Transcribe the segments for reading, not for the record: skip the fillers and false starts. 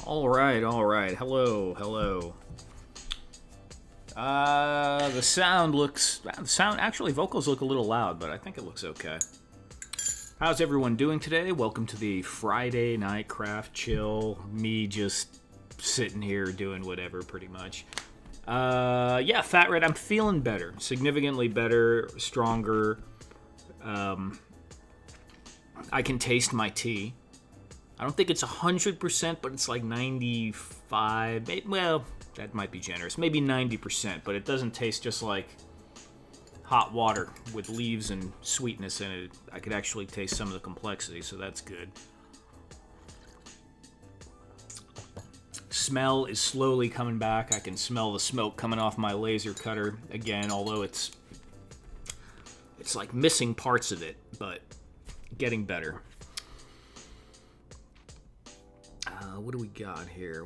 All right. Hello, hello. The sound actually, vocals look a little loud, but I think it looks okay. How's everyone doing today? Welcome to the Friday night craft chill. Me just sitting here doing whatever, pretty much. Yeah, Fat Red, I'm feeling better. Significantly better, stronger. I can taste my tea. I don't think it's 100%, but it's like 95. Well, that might be generous. Maybe 90%, but it doesn't taste just like hot water with leaves and sweetness in it. I could actually taste some of the complexity, so that's good. Smell is slowly coming back. I can smell the smoke coming off my laser cutter again, although it's like missing parts of it, but getting better. What do we got here?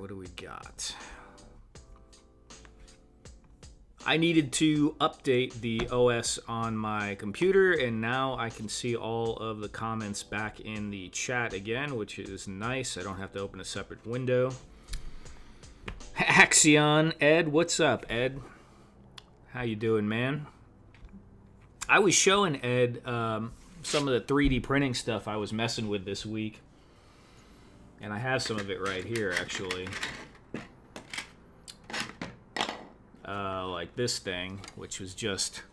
I needed to update the OS on my computer, and now I can see all of the comments back in the chat again, which is nice. I don't have to open a separate window. Axion, Ed, what's up, Ed? How you doing, man? I was showing Ed some of the 3D printing stuff I was messing with this week. And I have some of it right here, actually. Like this thing, which was just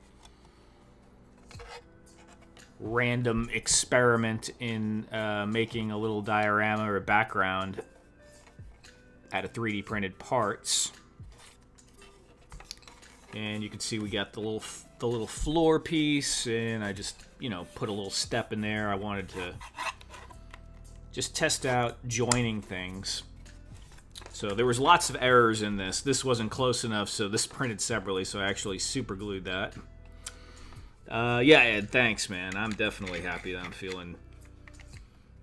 random experiment in making a little diorama or background out of 3D printed parts. And you can see we got the little floor piece, and I just, put a little step in there. I wanted to just test out joining things. So there was lots of errors in this. This wasn't close enough, so this printed separately, so I actually super glued that. Yeah, Ed, thanks, man. I'm definitely happy that I'm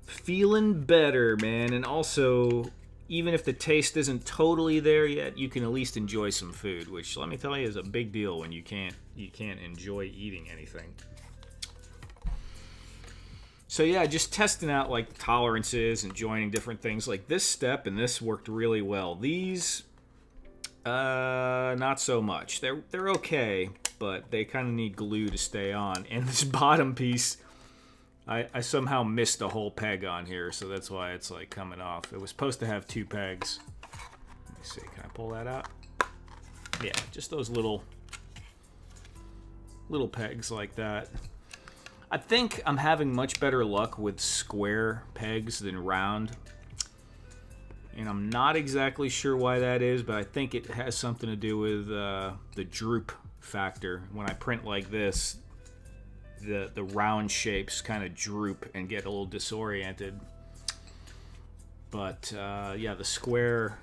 feeling better, man. And also, even if the taste isn't totally there yet, you can at least enjoy some food, which, let me tell you, is a big deal when you can't enjoy eating anything. So yeah, just testing out like tolerances and joining different things. Like this step and this worked really well. These, not so much. They're okay, but they kind of need glue to stay on. And this bottom piece, I somehow missed a whole peg on here, so that's why it's like coming off. It was supposed to have 2 pegs. Let me see, can I pull that out? Yeah, just those little pegs like that. I think I'm having much better luck with square pegs than round. And I'm not exactly sure why that is, but I think it has something to do with the droop factor. When I print like this, the round shapes kind of droop and get a little disoriented. But yeah, the square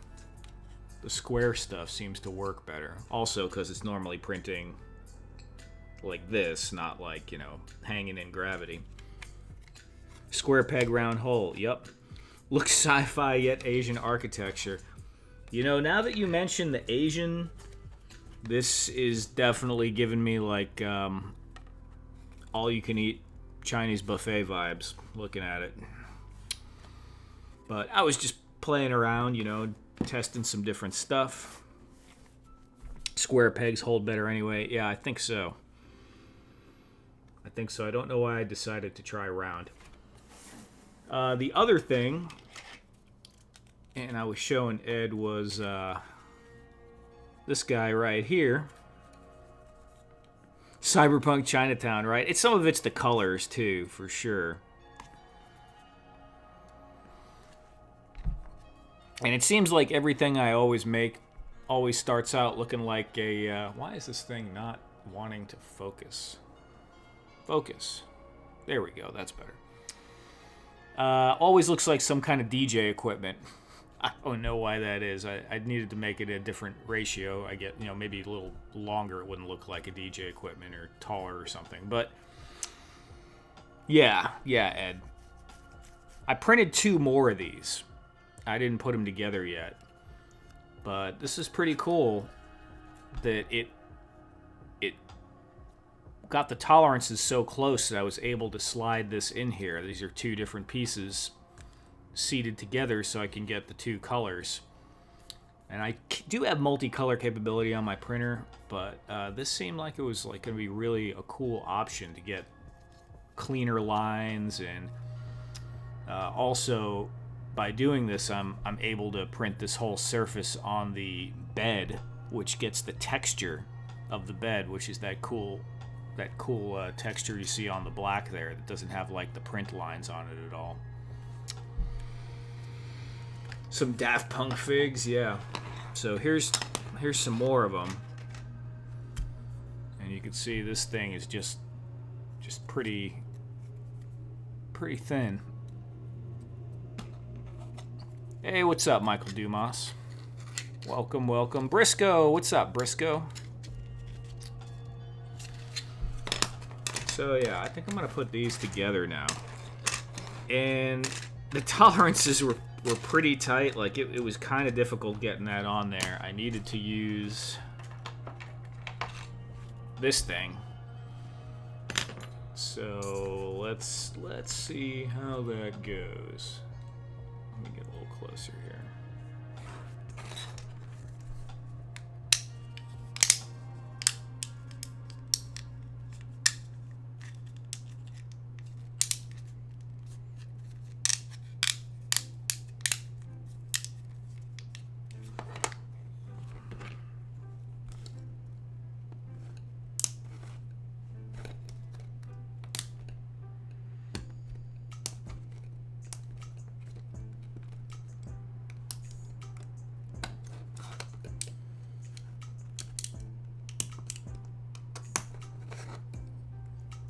stuff seems to work better. Also, because it's normally printing like this, not like, hanging in gravity. Square peg, round hole. Yep. Looks sci-fi yet Asian architecture. Now that you mention the Asian, this is definitely giving me like all-you-can-eat Chinese buffet vibes looking at it. But I was just playing around, testing some different stuff. Square pegs hold better anyway. Yeah, I think so. I don't know why I decided to try round. The other thing, and I was showing Ed, was this guy right here. Cyberpunk Chinatown, right? Some of it's the colors, too, for sure. And it seems like everything I always make always starts out looking like a... why is this thing not wanting to focus? Focus. There we go. That's better. Always looks like some kind of DJ equipment. I don't know why that is. I needed to make it a different ratio. I get, maybe a little longer. It wouldn't look like a DJ equipment, or taller or something. But yeah, Ed. I printed 2 more of these. I didn't put them together yet. But this is pretty cool that it got the tolerances so close that I was able to slide this in here. These are 2 different pieces seated together so I can get the two colors. And I do have multicolor capability on my printer, but this seemed like it was like going to be really a cool option to get cleaner lines, and also by doing this I'm able to print this whole surface on the bed, which gets the texture of the bed, which is that cool texture you see on the black there that doesn't have like the print lines on it at all. Some Daft Punk figs, yeah. So here's some more of them, and you can see this thing is just pretty thin. Hey, what's up, Michael Dumas? Welcome, welcome. Briscoe, what's up, Briscoe? So yeah, I think I'm gonna put these together now. And the tolerances were pretty tight. Like it was kind of difficult getting that on there. I needed to use this thing. So let's see how that goes. Let me get a little closer here.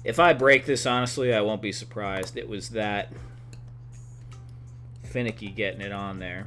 If I break this, honestly, I won't be surprised. It was that finicky getting it on there.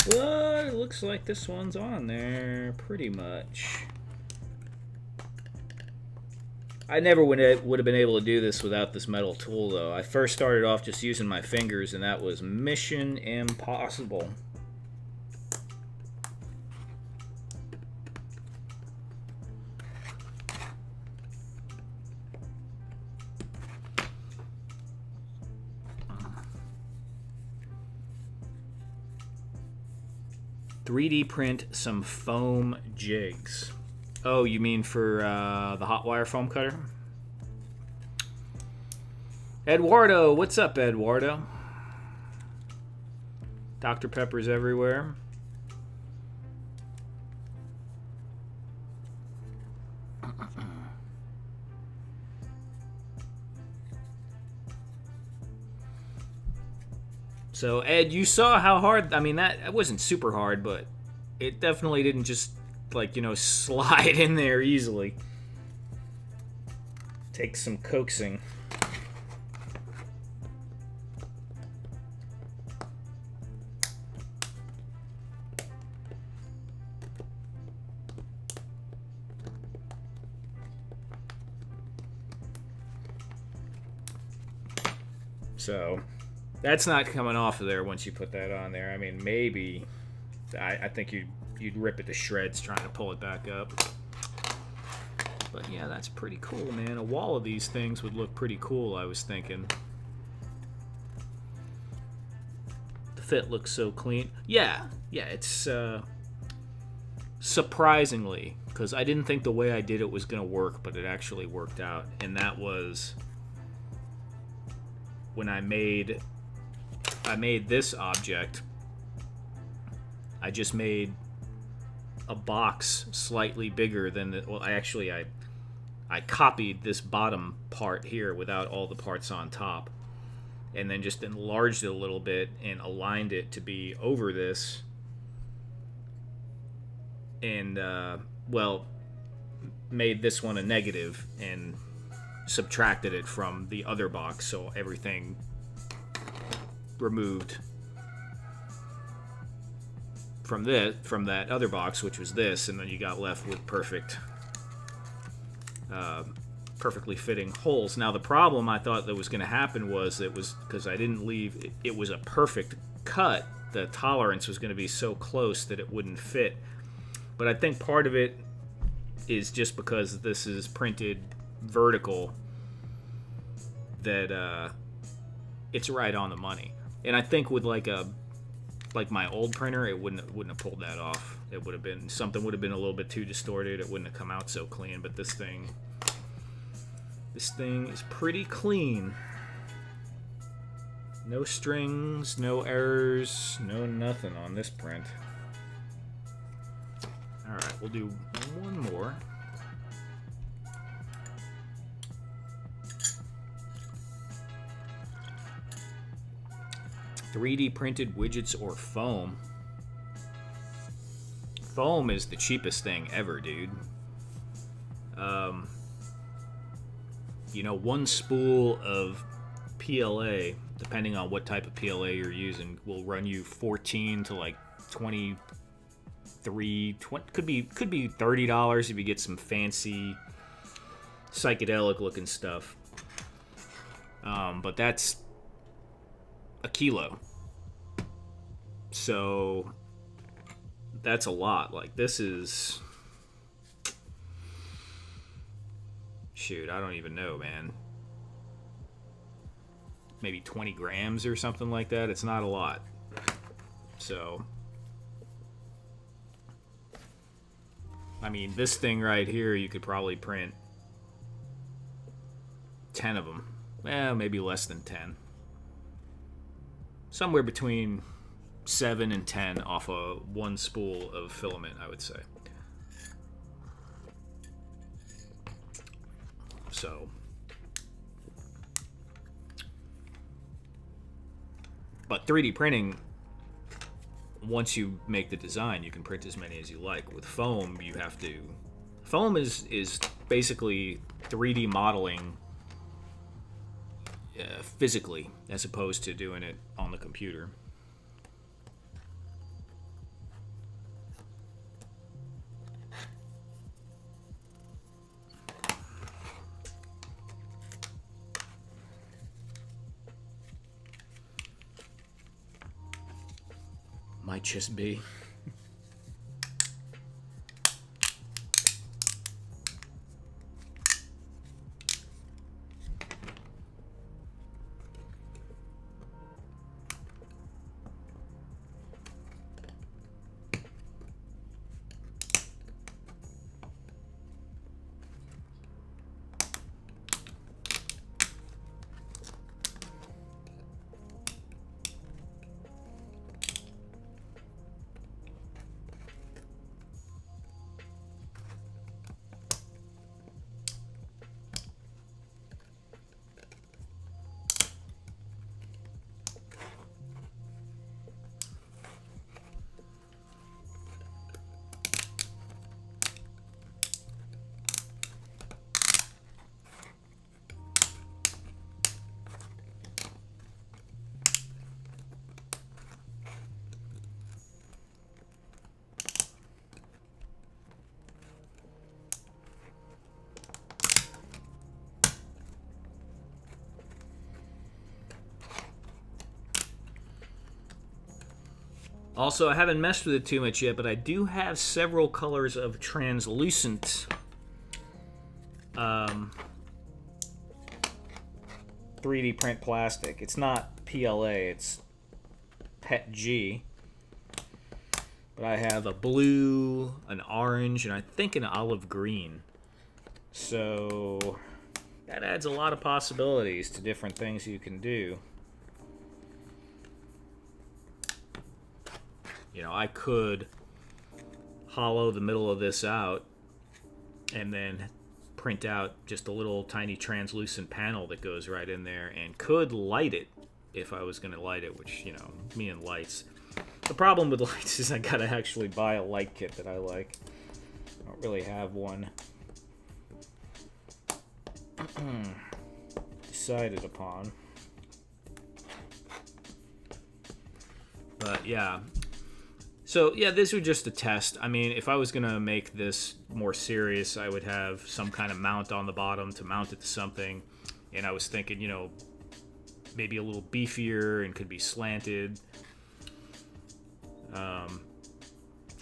But it looks like this one's on there pretty much. I never would have been able to do this without this metal tool, though. I first started off just using my fingers, and that was mission impossible. "3D print some foam jigs." Oh, you mean for the hot wire foam cutter? Eduardo, what's up, Eduardo? Dr. Pepper's everywhere. So, Ed, you saw how hard, I mean, that wasn't super hard, but it definitely didn't just, like, you know, slide in there easily. Takes some coaxing. So that's not coming off of there once you put that on there. I mean, maybe I think you'd rip it to shreds trying to pull it back up. But yeah, that's pretty cool, man. A wall of these things would look pretty cool, I was thinking. The fit looks so clean. Yeah, it's surprisingly, because I didn't think the way I did it was going to work, but it actually worked out. And that was when I made this object. I just made a box slightly bigger than the, well, I copied this bottom part here without all the parts on top, and then just enlarged it a little bit and aligned it to be over this, and well, made this one a negative and subtracted it from the other box, so everything removed from that other box, which was this, and then you got left with perfectly fitting holes. Now the problem I thought that was going to happen was it was because I didn't leave it was a perfect cut, the tolerance was going to be so close that it wouldn't fit. But I think part of it is just because this is printed vertical that it's right on the money. And I think with like my old printer, it wouldn't have pulled that off. It would have been something would have been a little bit too distorted. It wouldn't have come out so clean. But this thing is pretty clean. No strings, no errors, no nothing on this print. All right, we'll do one more. "3D printed widgets or foam?" Foam is the cheapest thing ever, dude. One spool of PLA, depending on what type of PLA you're using, will run you 14 to like 23, could be $30 if you get some fancy psychedelic looking stuff. But that's a kilo. So that's a lot. Like this is, shoot, I don't even know, man. Maybe 20 grams or something like that. It's not a lot. So, I mean, this thing right here, you could probably print 10 of them. Maybe less than 10. Somewhere between 7 and 10 off of one spool of filament, I would say. So, but 3D printing, once you make the design, you can print as many as you like. With foam, you have to. Foam is basically 3D modeling physically, as opposed to doing it on the computer. Might just be. Also, I haven't messed with it too much yet, but I do have several colors of translucent 3D print plastic. It's not PLA, it's PETG. But I have a blue, an orange, and I think an olive green. So that adds a lot of possibilities to different things you can do. I could hollow the middle of this out and then print out just a little tiny translucent panel that goes right in there, and could light it if I was going to light it, which, you know, me and lights. The problem with lights is I gotta actually buy a light kit that I like. I don't really have one decided upon. But yeah. So yeah, this was just a test. I mean, if I was gonna make this more serious, I would have some kind of mount on the bottom to mount it to something. And I was thinking, you know, maybe a little beefier and could be slanted.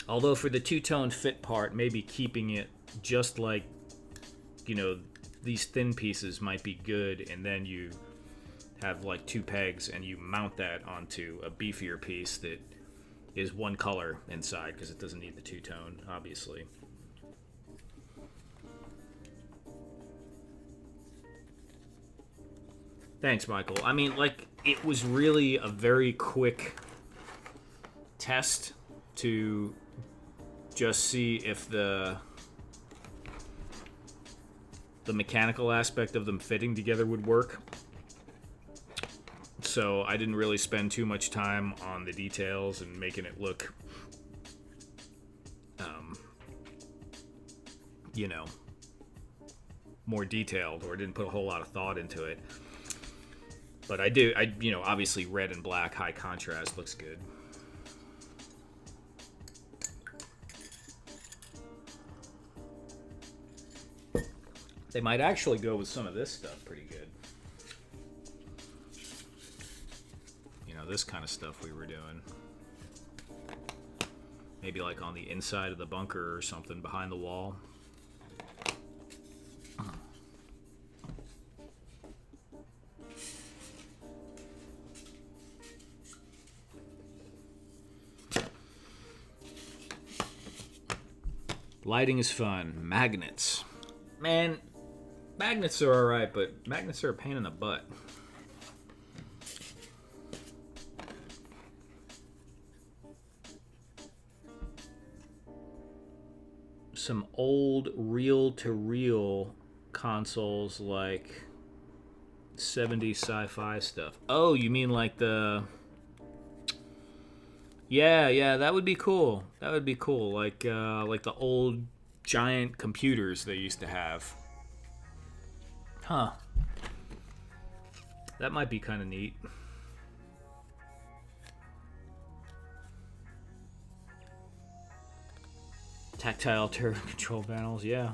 Although for the two-tone fit part, maybe keeping it just like, you know, these thin pieces might be good, and then you have like two pegs and you mount that onto a beefier piece that is one color inside, because it doesn't need the two-tone, obviously. Thanks, Michael. I mean, like, it was really a very quick test to just see if the mechanical aspect of them fitting together would work. So I didn't really spend too much time on the details and making it look, you know, more detailed, or didn't put a whole lot of thought into it. But I you know, obviously red and black, high contrast, looks good. They might actually go with some of this stuff pretty good. You know, this kind of stuff we were doing. Maybe like on the inside of the bunker or something behind the wall. Lighting is fun. Magnets. Man, magnets are alright, but magnets are a pain in the butt. Some old reel-to-reel consoles, like 70s sci-fi stuff. Oh, you mean like the... Yeah, that would be cool. That would be cool. Like the old giant computers they used to have. Huh. That might be kind of neat. Tactile turret control panels, yeah.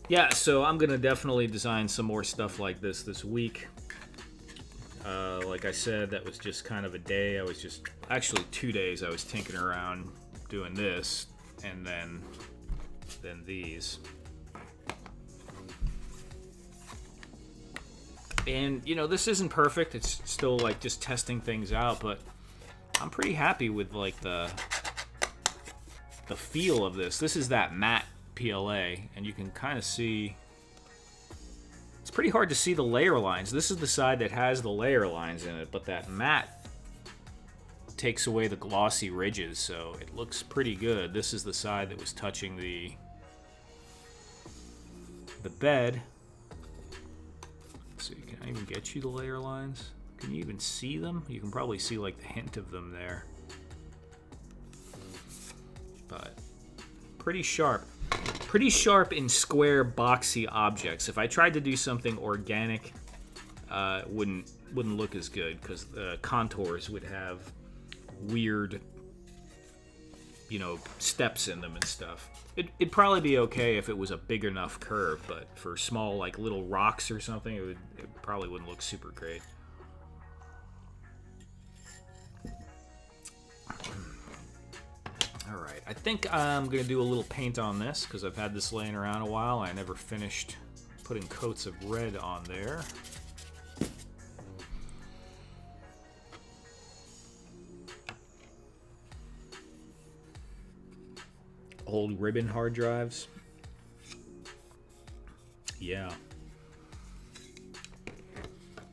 Yeah, so I'm gonna definitely design some more stuff like this week. Like I said, that was just kind of a day. I was just, actually 2 days, I was tinkering around doing this, and then these. And, you know, this isn't perfect. It's still, like, just testing things out, but I'm pretty happy with, like, the feel of this. This is that matte PLA, and you can kind of see... It's pretty hard to see the layer lines. This is the side that has the layer lines in it, but that matte takes away the glossy ridges, so it looks pretty good. This is the side that was touching the bed. So can I even get you the layer lines? Can you even see them? You can probably see like the hint of them there. But pretty sharp. Pretty sharp in square, boxy objects. If I tried to do something organic, it wouldn't look as good, because the contours would have weird, you know, steps in them and stuff. It'd probably be okay if it was a big enough curve, but for small, like, little rocks or something, it probably wouldn't look super great. Alright, I think I'm going to do a little paint on this, because I've had this laying around a while. I never finished putting coats of red on there. Old ribbon hard drives. Yeah.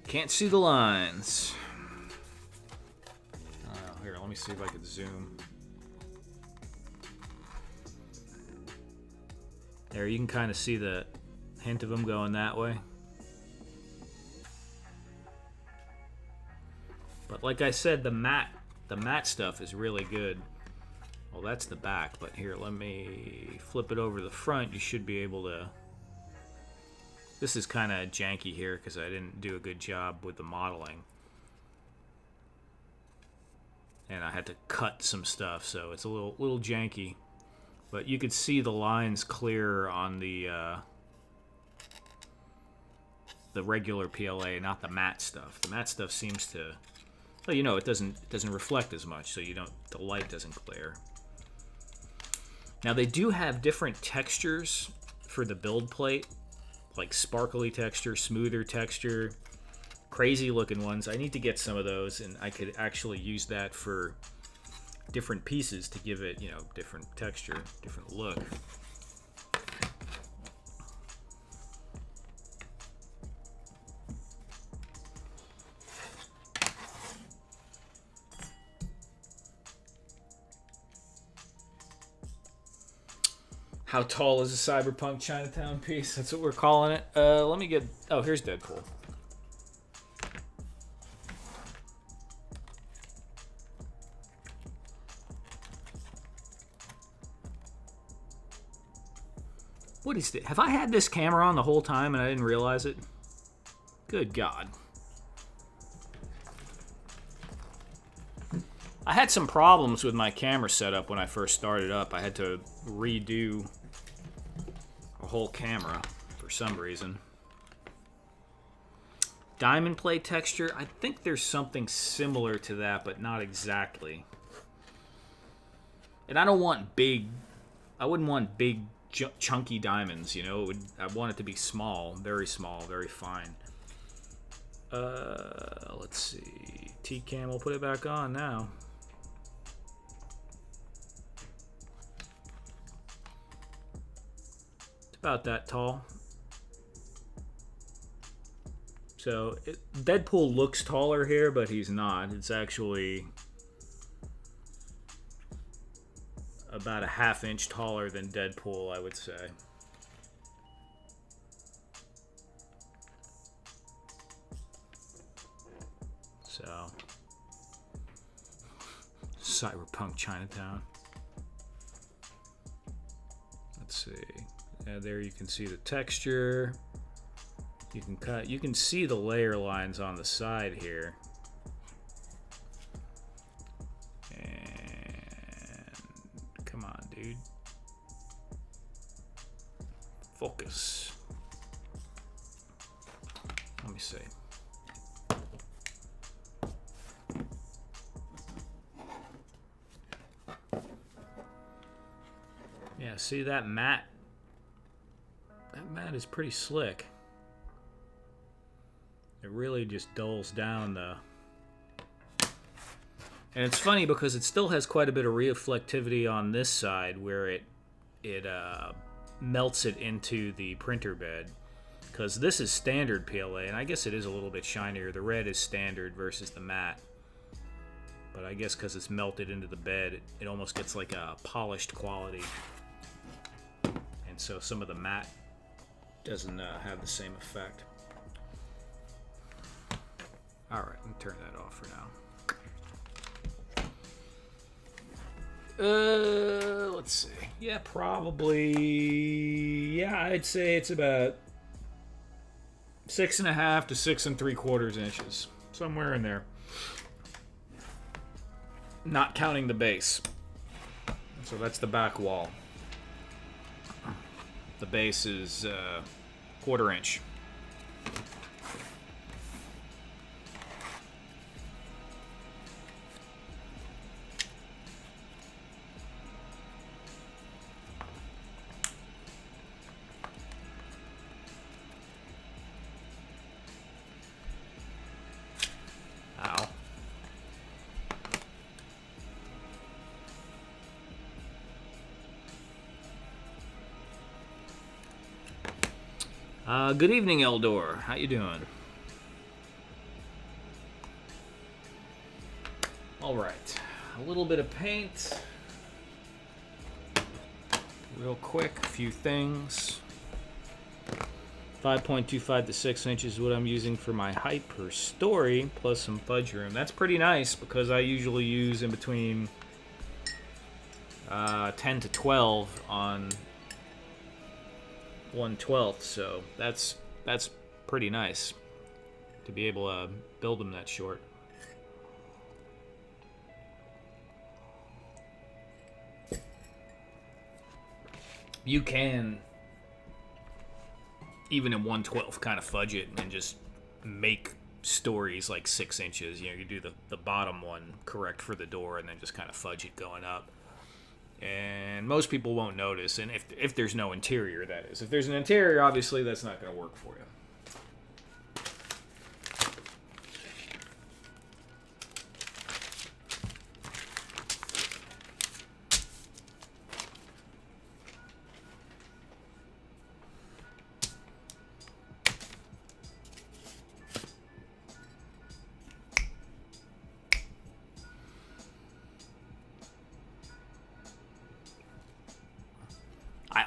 Can't see the lines. Here, let me see if I can zoom. There, you can kind of see the Hint of them going that way. But like I said, the matte stuff is really good. Well, that's the back, but here, let me flip it over to the front. You should be able to... This is kind of janky here because I didn't do a good job with the modeling. And I had to cut some stuff, so it's a little janky. But you could see the lines clear on the regular PLA, not the matte stuff. The matte stuff seems to... Well, you know, it doesn't reflect as much, so the light doesn't glare. Now they do have different textures for the build plate, like sparkly texture, smoother texture, crazy looking ones. I need to get some of those, and I could actually use that for different pieces to give it, you know, different texture, different look. How tall is a Cyberpunk Chinatown piece? That's what we're calling it. Let me get... Oh, here's Deadpool. What is this? Have I had this camera on the whole time and I didn't realize it? Good God. I had some problems with my camera setup when I first started up. I had to redo a whole camera for some reason. Diamond plate texture. I think there's something similar to that, but not exactly. And I don't want big... I wouldn't want big, chunky diamonds, you know? I want it to be small, very fine. Let's see. T-cam, we'll put it back on now. About that tall. So Deadpool looks taller here, but he's not. It's actually about a ½ inch taller than Deadpool, I would say. So Cyberpunk Chinatown. Let's see. There you can see the texture. You can see the layer lines on the side here. And come on, dude. Focus. Let me see. Yeah, see that matte? That matte is pretty slick. It really just dulls down the... And it's funny because it still has quite a bit of reflectivity on this side where it melts it into the printer bed. Because this is standard PLA, and I guess it is a little bit shinier. The red is standard versus the matte. But I guess because it's melted into the bed, it almost gets like a polished quality. And so some of the matte doesn't have the same effect. Alright, let me turn that off for now. Let's see. Yeah, probably... Yeah, I'd say it's about 6.5 to 6 3/4 inches. Somewhere in there. Not counting the base. So that's the back wall. The base is 1/4 inch. Good evening, Eldor. How you doing? All right, a little bit of paint. Real quick, a few things. 5.25 to 6 inches is what I'm using for my height per story, plus some fudge room. That's pretty nice because I usually use in between 10 to 12 on 1/12, so that's pretty nice to be able to build them that short. You can, even in 1/12, kind of fudge it and just make stories like 6 inches. You know, you do the bottom one correct for the door and then just kind of fudge it going up. And most people won't notice, and if there's no interior, that is. If there's an interior, obviously that's not going to work for you.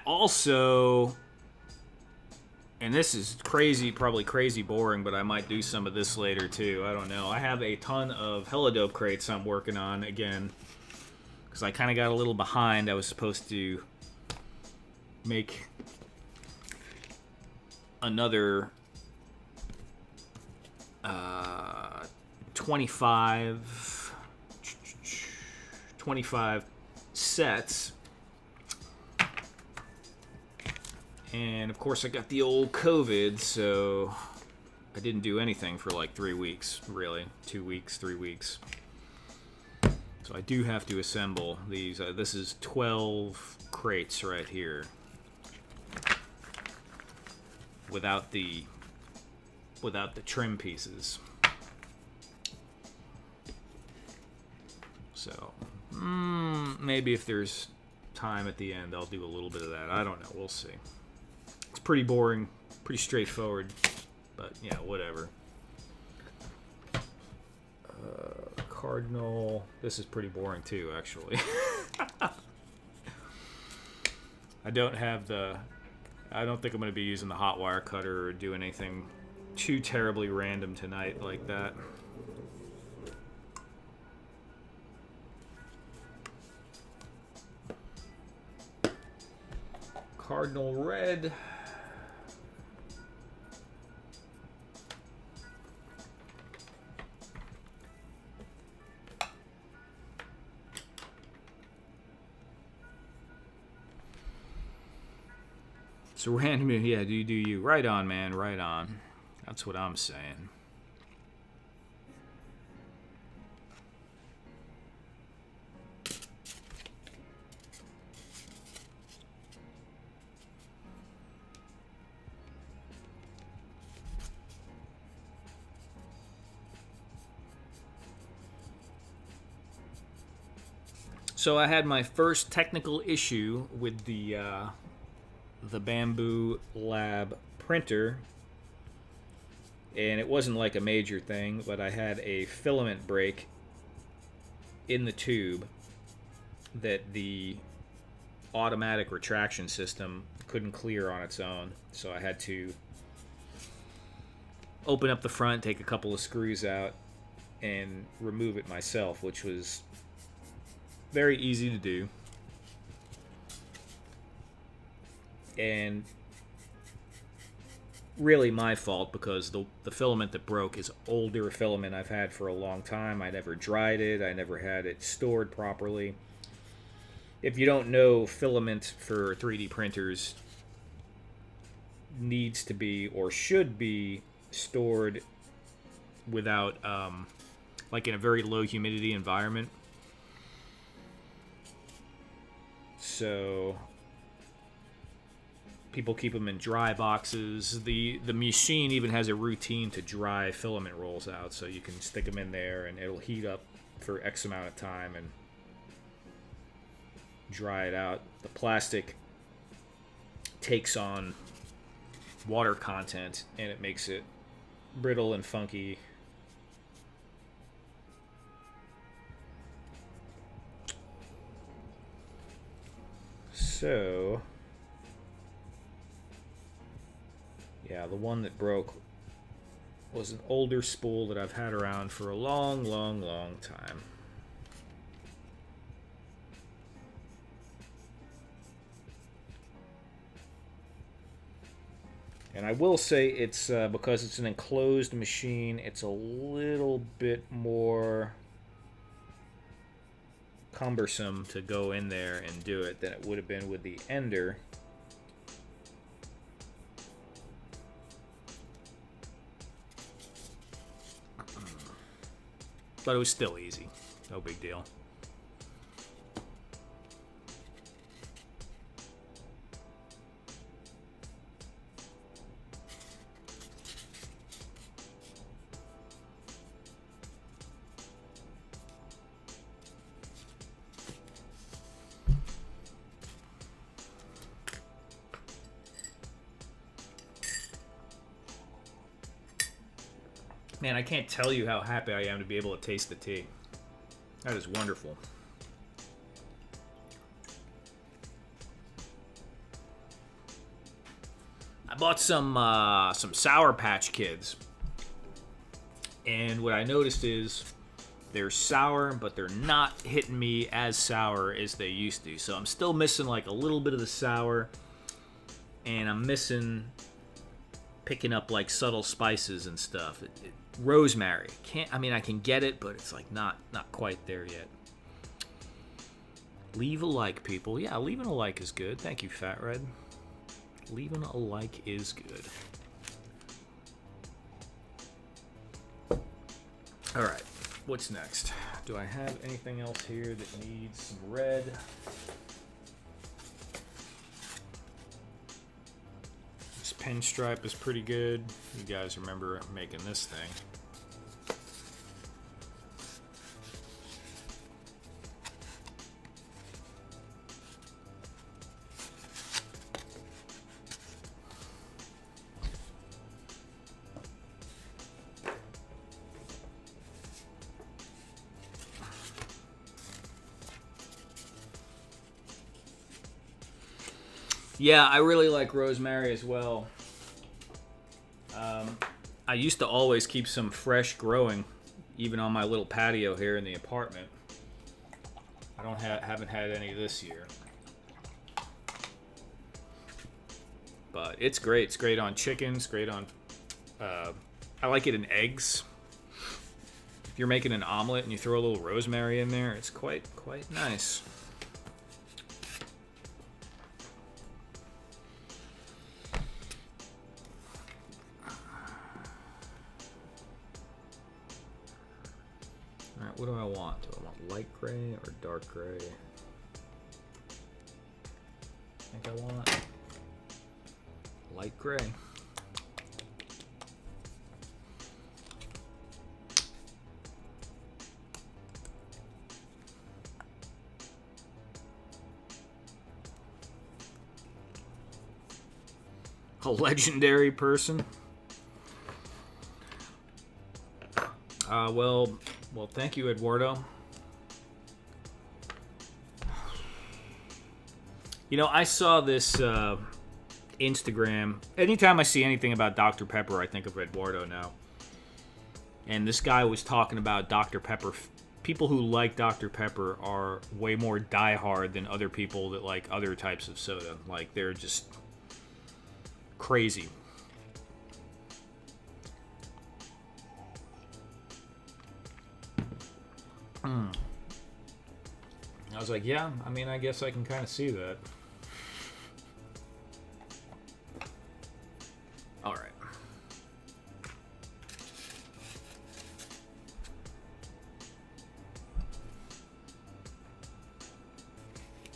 Also, and this is crazy, probably crazy boring, but I might do some of this later too. I don't know. I have a ton of Helladope crates I'm working on again because I kind of got a little behind. I was supposed to make another 25 sets. And of course I got the old COVID, so I didn't do anything for like 3 weeks, really. 2 weeks, 3 weeks. So I do have to assemble these. This is 12 crates right here. Without the trim pieces. So, maybe if there's time at the end, I'll do a little bit of that. I don't know. We'll see. It's pretty boring, pretty straightforward, but yeah, whatever. Cardinal. This is pretty boring too, actually. I don't think I'm going to be using the hot wire cutter or do anything too terribly random tonight like that. Cardinal red. So random, yeah, do you. Right on, man, right on. That's what I'm saying. So I had my first technical issue with the Bamboo Lab printer, and it wasn't like a major thing, but I had a filament break in the tube that the automatic retraction system couldn't clear on its own, so I had to open up the front, take a couple of screws out, and remove it myself, which was very easy to do. And really my fault because the filament that broke is older filament I've had for a long time. I never dried it. I never had it stored properly. If you don't know, filament for 3D printers needs to be or should be stored without, like in a very low humidity environment. So people keep them in dry boxes. The machine even has a routine to dry filament rolls out, so you can stick them in there and it'll heat up for X amount of time and dry it out. The plastic takes on water content and it makes it brittle and funky. So Yeah, the one that broke was an older spool that I've had around for a long, long, long time. And I will say it's because it's an enclosed machine, it's a little bit more cumbersome to go in there and do it than it would have been with the Ender. But it was still easy. No big deal. Man, I can't tell you how happy I am to be able to taste the tea. That is wonderful. I bought some Sour Patch Kids, and what I noticed is they're sour, but they're not hitting me as sour as they used to. So I'm still missing like a little bit of the sour, and I'm missing picking up like subtle spices and stuff. Rosemary. I can get it, but it's like not quite there yet. Leave a like, people. Yeah, leaving a like is good. Thank you, Fat Red. Leaving a like is good. All right, what's next? Do I have anything else here that needs some red? This pinstripe is pretty good. You guys remember making this thing. Yeah, I really like rosemary as well. I used to always keep some fresh growing, even on my little patio here in the apartment. I haven't had any this year, but it's great. It's great on chickens. Great on. I like it in eggs. If you're making an omelet and you throw a little rosemary in there, it's quite nice. What do I want? Do I want light gray or dark gray? I think I want light gray. A legendary person? Well, thank you, Eduardo. You know, I saw this Instagram. Anytime I see anything about Dr. Pepper, I think of Eduardo now. And this guy was talking about Dr. Pepper. People who like Dr. Pepper are way more diehard than other people that like other types of soda. Like, they're just crazy. I was like, yeah, I guess I can kind of see that. All right.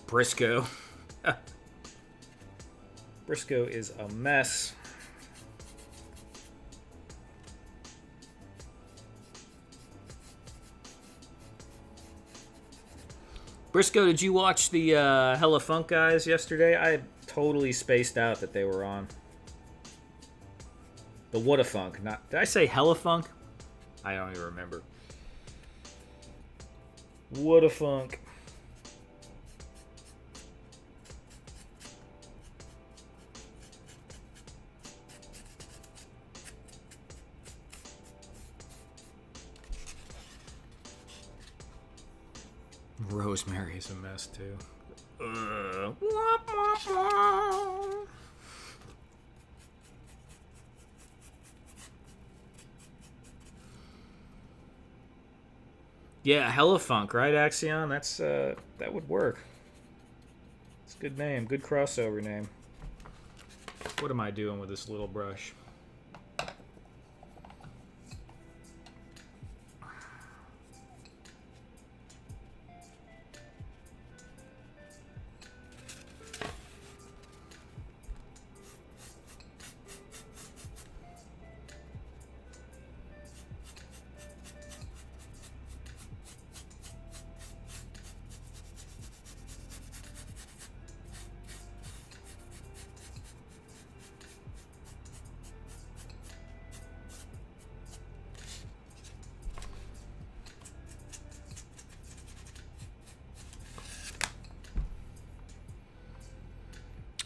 Briscoe. Briscoe is a mess. Briscoe, did you watch the Hella Funk guys yesterday? I totally spaced out that they were on. The What a Funk. Did I say Hella Funk? I don't even remember. What a Funk. Rosemary is a mess too. Womp, womp, womp. Yeah, Hellafunk, right, Axion? That's that would work. It's a good name, good crossover name. What am I doing with this little brush?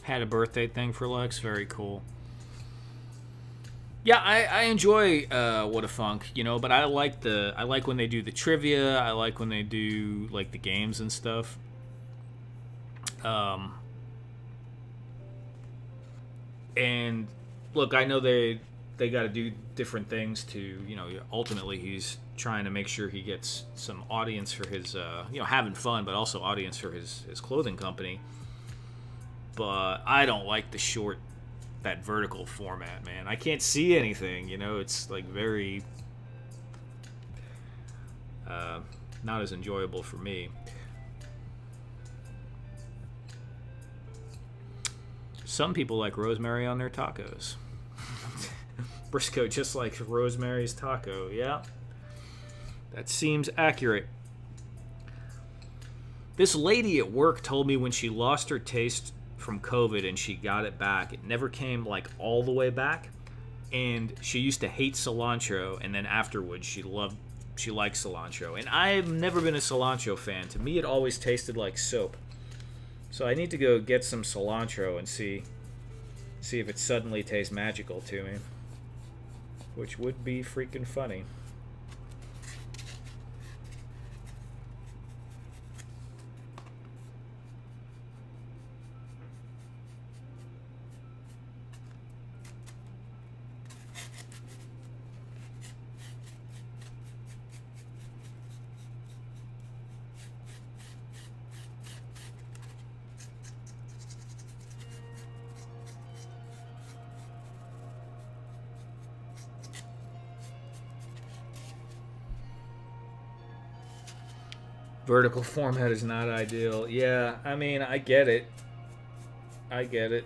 Had a birthday thing for Lex. Very cool. Yeah, I enjoy What a Funk, you know, but I like when they do the trivia. I like when they do like the games and stuff. And look, I know they got to do different things to, you know, ultimately he's trying to make sure he gets some audience for his you know, having fun, but also audience for his clothing company. But I don't like that vertical format, man. I can't see anything, you know. It's like very not as enjoyable for me. Some people like rosemary on their tacos. Briscoe just likes Rosemary's Taco. Yeah, that seems accurate. This lady at work told me when she lost her taste from COVID and she got it back, it never came like all the way back, and she used to hate cilantro, and then afterwards she liked cilantro. And I've never been a cilantro fan. To me it always tasted like soap. So I need to go get some cilantro and see if it suddenly tastes magical to me, which would be freaking funny. Vertical format is not ideal. Yeah, I mean, I get it. I get it.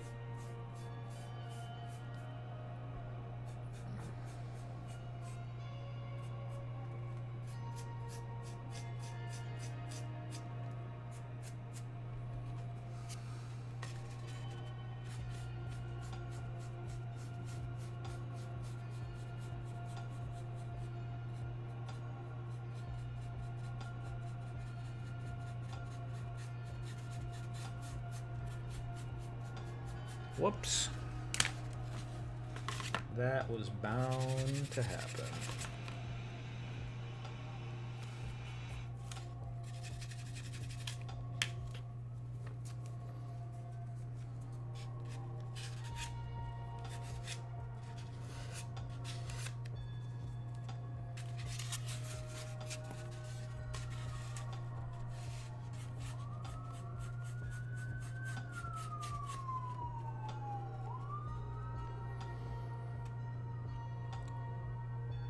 Whoops. That was bound to happen.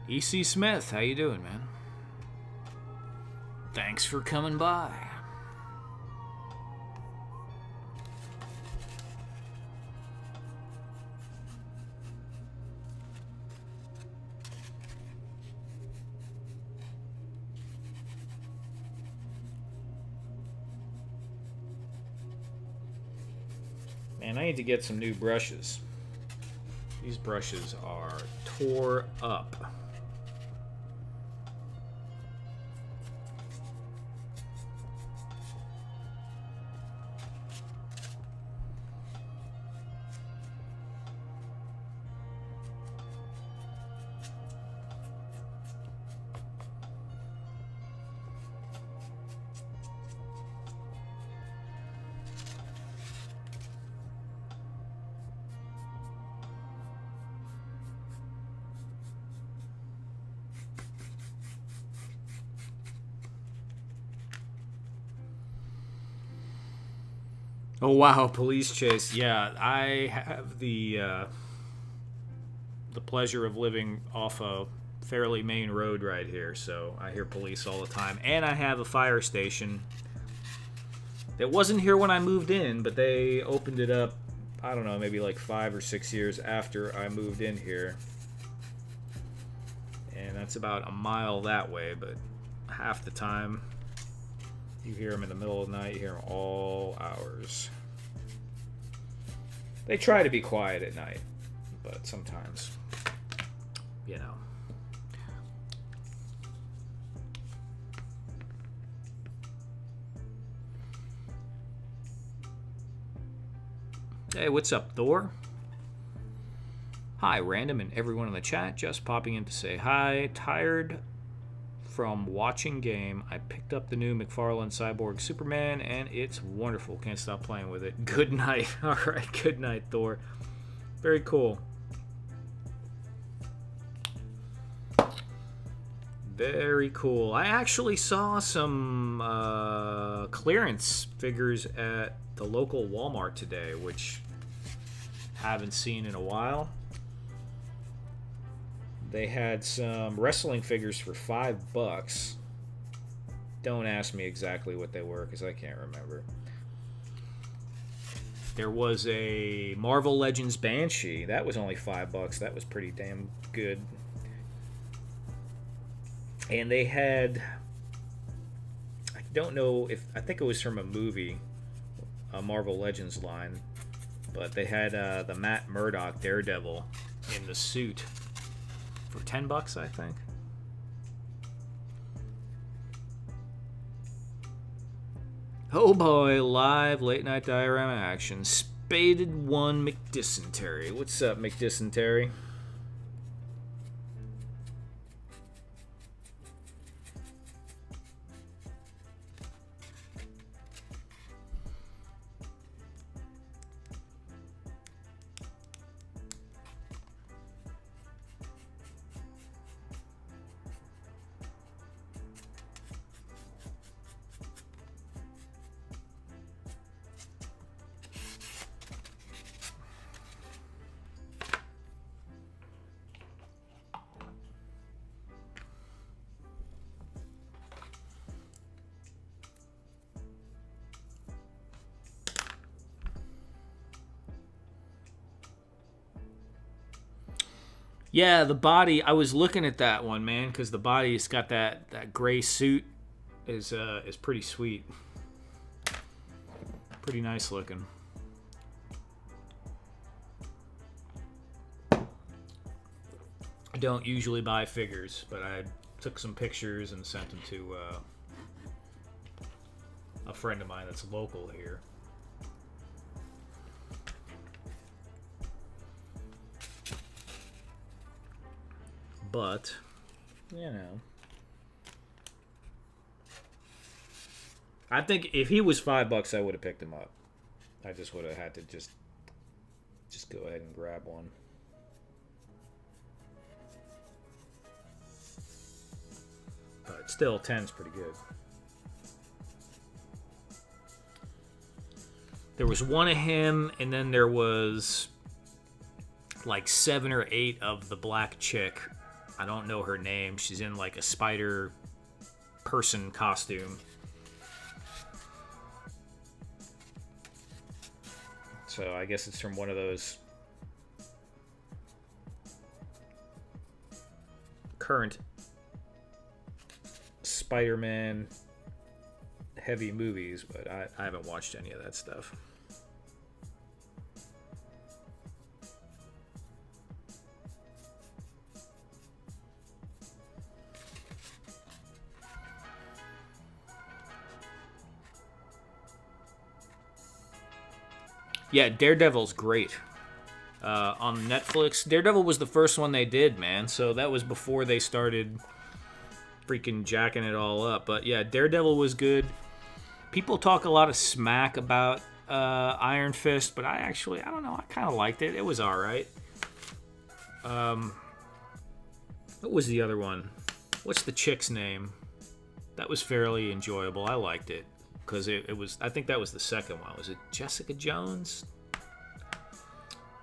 E.C. Smith, how you doing, man? Thanks for coming by. Man, I need to get some new brushes. These brushes are tore up. Oh wow, police chase. Yeah, I have the pleasure of living off a fairly main road right here, so I hear police all the time. And I have a fire station. It wasn't here when I moved in, but they opened it up, I don't know, maybe like 5 or 6 years after I moved in here. And that's about a mile that way, but half the time you hear them in the middle of the night, you hear them all hours. They try to be quiet at night, but sometimes, you know. Hey, what's up, Thor? Hi, random and everyone in the chat. Just popping in to say hi. Tired from watching game. I picked up the new McFarlane Cyborg Superman, and it's wonderful. Can't stop playing with it. Good night. All right, good night, Thor. Very cool. Very cool. I actually saw some clearance figures at the local Walmart today, which I haven't seen in a while. They had some wrestling figures for $5. Don't ask me exactly what they were, because I can't remember. There was a Marvel Legends Banshee. That was only $5. That was pretty damn good. And they had, I don't know if, I think it was from a movie, a Marvel Legends line, but they had the Matt Murdock Daredevil in the suit for $10, I think. Oh boy, live late night diorama action. Spaded one McDysentery. What's up, McDysentery? Yeah, the body. I was looking at that one, man, because the body's got that gray suit is pretty sweet, pretty nice looking. I don't usually buy figures, but I took some pictures and sent them to a friend of mine that's local here. But, you know, I think if he was $5, I would have picked him up. I just would have had to just go ahead and grab one. But still, 10's pretty good. There was one of him, and then there was like 7 or 8 of the black chick. I don't know her name. She's in like a spider person costume. So I guess it's from one of those current Spider-Man heavy movies, but I haven't watched any of that stuff. Yeah, Daredevil's great. On Netflix, Daredevil was the first one they did, man. So that was before they started freaking jacking it all up. But yeah, Daredevil was good. People talk a lot of smack about Iron Fist, but I don't know. I kind of liked it. It was all right. What was the other one? What's the chick's name? That was fairly enjoyable. I liked it. because it was, I think that was the second one. Was it Jessica Jones?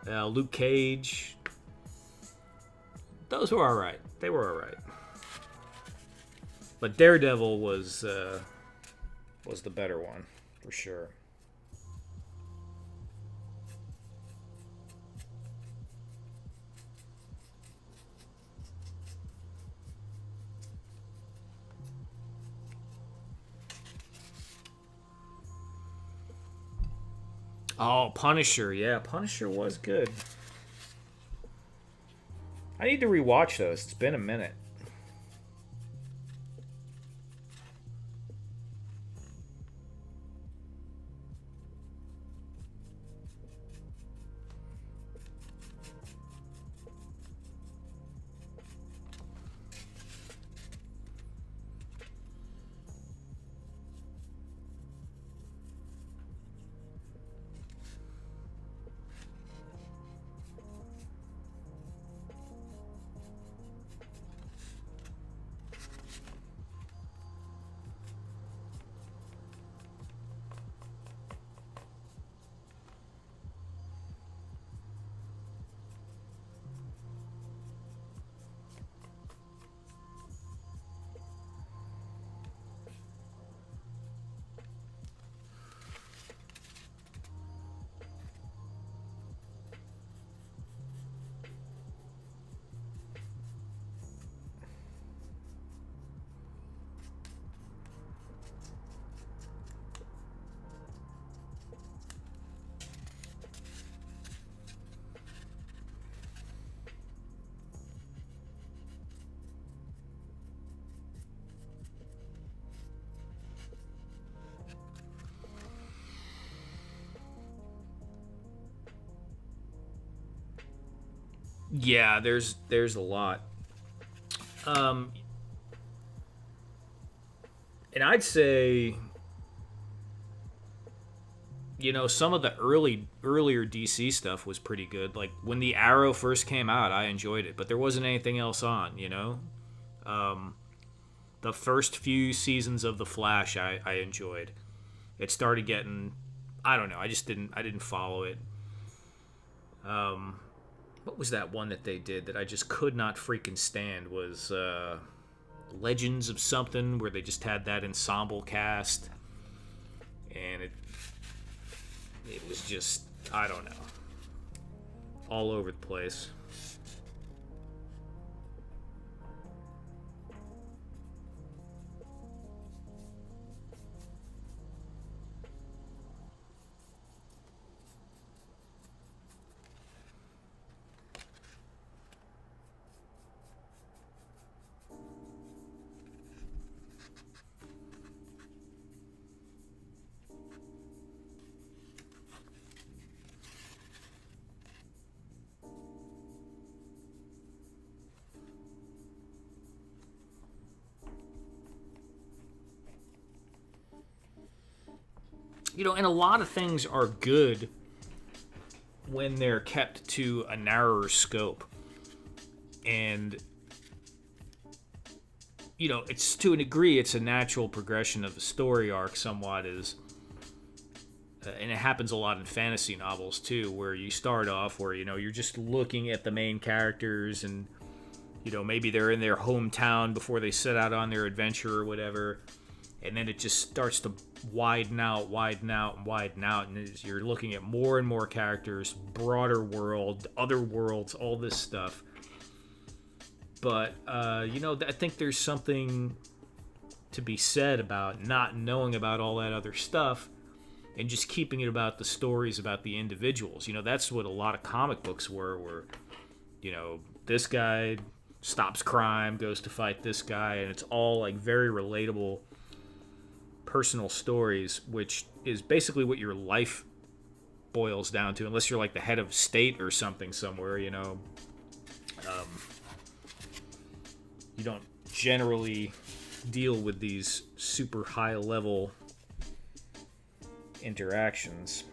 Luke Cage. Those were all right. They were all right. But Daredevil was the better one for sure. Oh, Punisher. Yeah, Punisher was good. I need to rewatch those. It's been a minute. Yeah, there's a lot. Um, and I'd say, some of the earlier DC stuff was pretty good. Like when the Arrow first came out, I enjoyed it, but there wasn't anything else on. The first few seasons of The Flash, I enjoyed. It started getting, I don't know, I didn't follow it. What was that one that they did that I just could not freaking stand? Was Legends of something, where they just had that ensemble cast, and it was just, I don't know, all over the place. And a lot of things are good when they're kept to a narrower scope. And, it's to a degree, it's a natural progression of the story arc somewhat, and it happens a lot in fantasy novels too, where you start off where, you're just looking at the main characters and, maybe they're in their hometown before they set out on their adventure or whatever. And then it just starts to widen out, and you're looking at more and more characters, broader world, other worlds, all this stuff. But, I think there's something to be said about not knowing about all that other stuff and just keeping it about the stories, about the individuals. That's what a lot of comic books were, where, this guy stops crime, goes to fight this guy, and it's all, like, very relatable personal stories, which is basically what your life boils down to, unless you're like the head of state or something somewhere. You don't generally deal with these super high level interactions.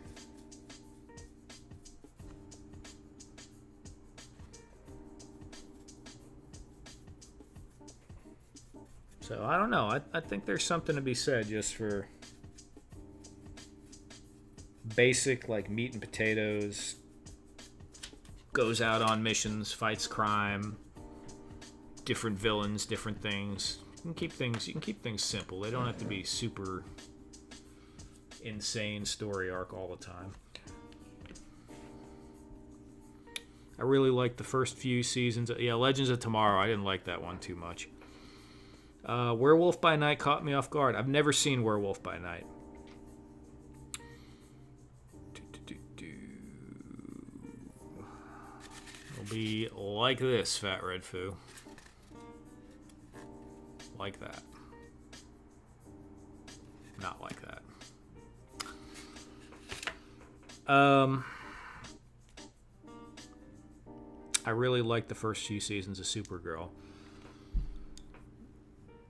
So I don't know. I think there's something to be said just for basic, like meat and potatoes. Goes out on missions, fights crime, different villains, different things. You can keep things simple. They don't have to be super insane story arc all the time. I really liked the first few seasons. Yeah, Legends of Tomorrow. I didn't like that one too much. Werewolf by Night caught me off guard. I've never seen Werewolf by Night. It'll be like this, Fat Red Foo. Like that. Not like that. I really liked the first few seasons of Supergirl.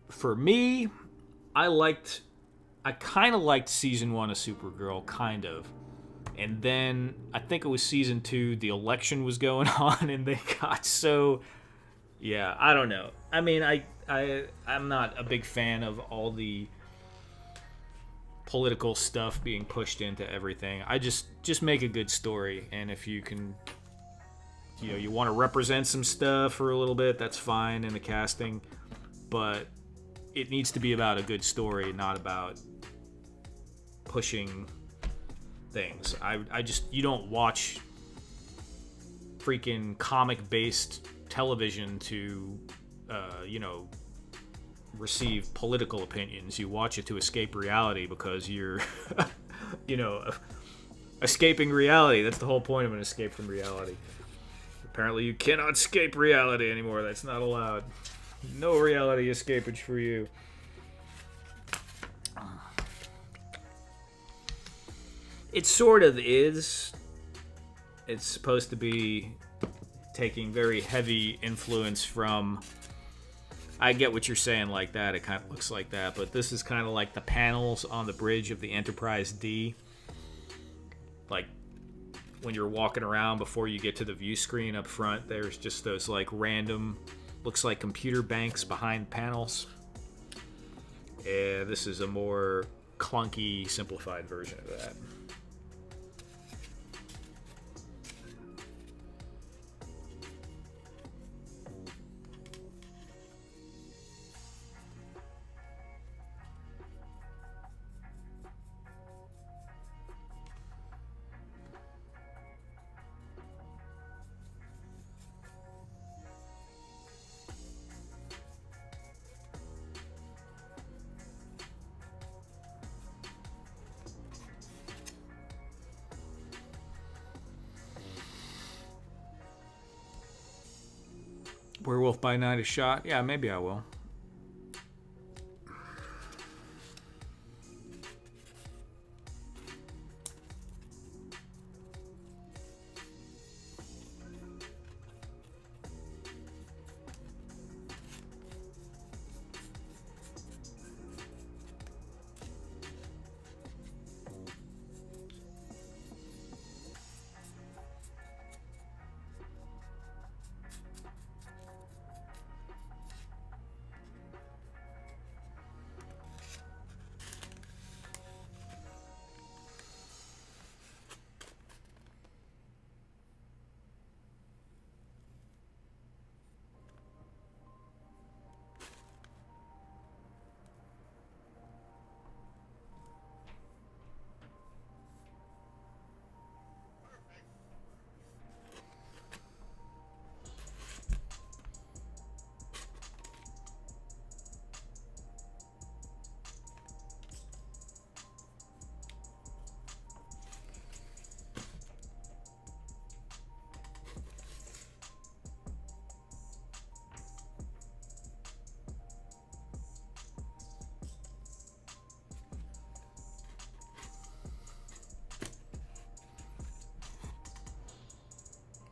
For me, I kind of liked season 1 of Supergirl, kind of. And then, I think it was season 2, the election was going on, and they got so... Yeah, I don't know. I mean, I'm not a big fan of all the political stuff being pushed into everything. I just make a good story, and if you can... you want to represent some stuff for a little bit, that's fine in the casting, but it needs to be about a good story, not about pushing things. You don't watch freaking comic-based television to, receive political opinions. You watch it to escape reality because you're, escaping reality. That's the whole point of an escape from reality. Apparently you cannot escape reality anymore. That's not allowed. No reality escapage for you. It sort of is. It's supposed to be taking very heavy influence from... I get what you're saying like that. It kind of looks like that. But this is kind of like the panels on the bridge of the Enterprise D. Like... when you're walking around before you get to the view screen up front, there's just those like random, looks like computer banks behind panels. Yeah, this is a more clunky, simplified version of that. Werewolf by Night is shot. Yeah, maybe I will.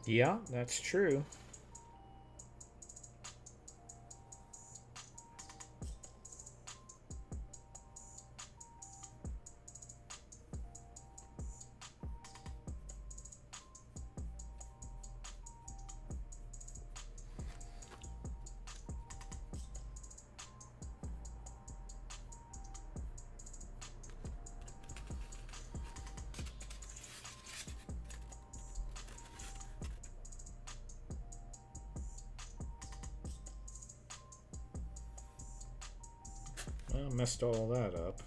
Yeah, that's true. Well, messed all that up.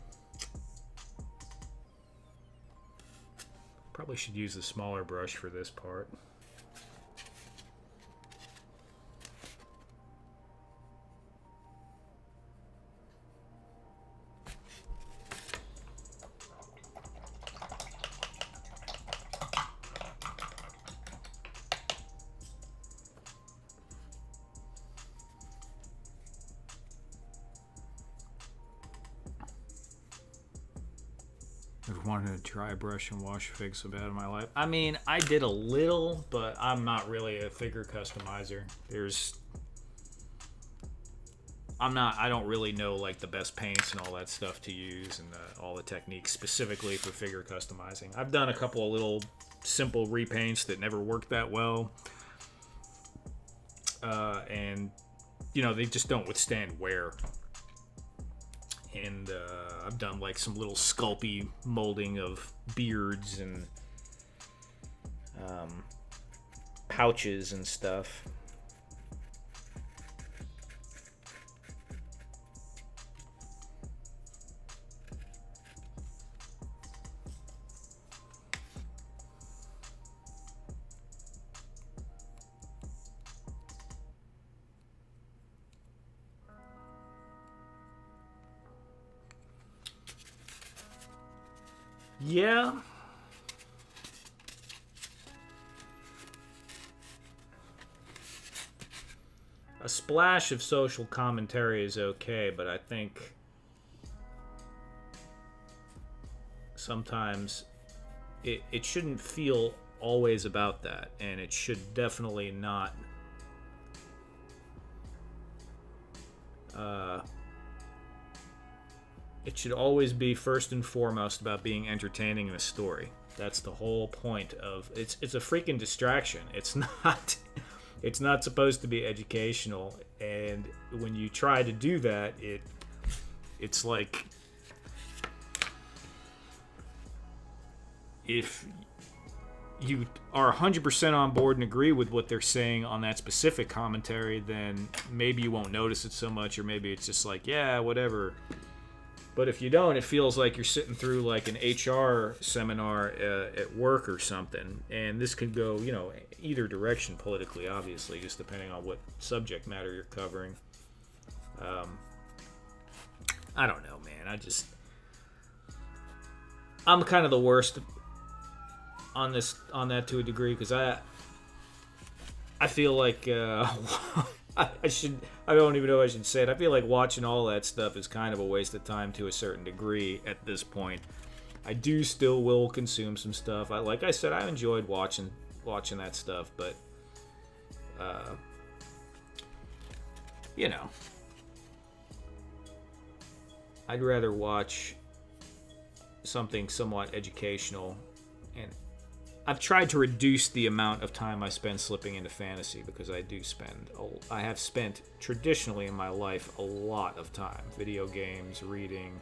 Probably should use the smaller brush for this part. I've wanted to dry brush and wash figs so bad in my life. I mean, I did a little, but I'm not really a figure customizer. I don't really know like the best paints and all that stuff to use and all the techniques specifically for figure customizing. I've done a couple of little simple repaints that never worked that well. And, you know, they just don't withstand wear. And I've done like some little sculpey molding of beards and pouches and stuff. Yeah. A splash of social commentary is okay, but I think sometimes it shouldn't feel always about that, and it should definitely not it should always be first and foremost about being entertaining in a story. That's the whole point of it's a freaking distraction. It's not supposed to be educational, and when you try to do that, it's like if you are 100% on board and agree with what they're saying on that specific commentary, then maybe you won't notice it so much, or maybe it's just like, yeah, whatever. But if you don't, it feels like you're sitting through like an HR seminar at work or something. And this could go, you know, either direction politically, obviously, just depending on what subject matter you're covering. I don't know, man. I'm kind of the worst on that to a degree, because I feel like I don't even know if I should say it. I feel like watching all that stuff is kind of a waste of time to a certain degree at this point. I do still will consume some stuff. Like I said, I enjoyed watching that stuff, but you know, I'd rather watch something somewhat educational. And I've tried to reduce the amount of time I spend slipping into fantasy, because I have spent traditionally in my life a lot of time. Video games, reading.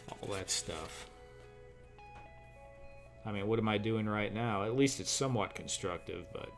All that stuff. I mean, what am I doing right now? At least it's somewhat constructive, but...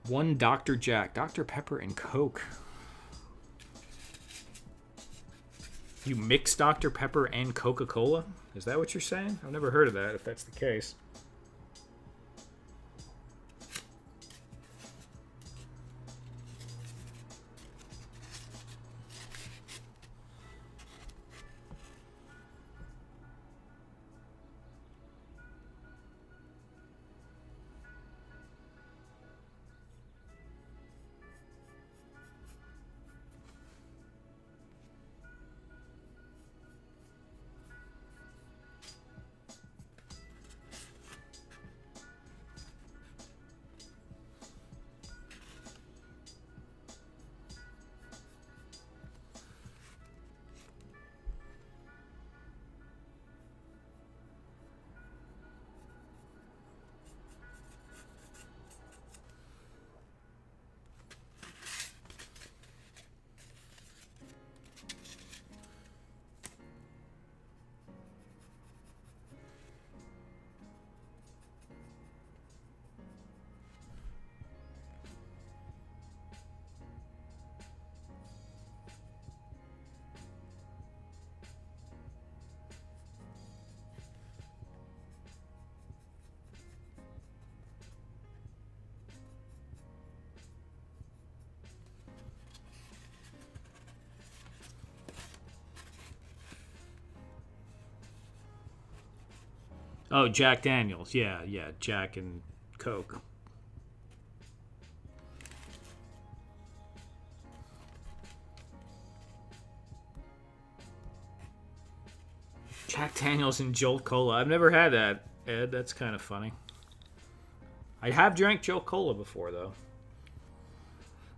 One Dr. Jack, Dr. Pepper, and Coke. You mix Dr. Pepper and Coca-Cola? Is that what you're saying? I've never heard of that, if that's the case. Oh, Jack Daniels. Yeah, Jack and Coke. Jack Daniels and Jolt Cola. I've never had that, Ed. That's kind of funny. I have drank Jolt Cola before, though.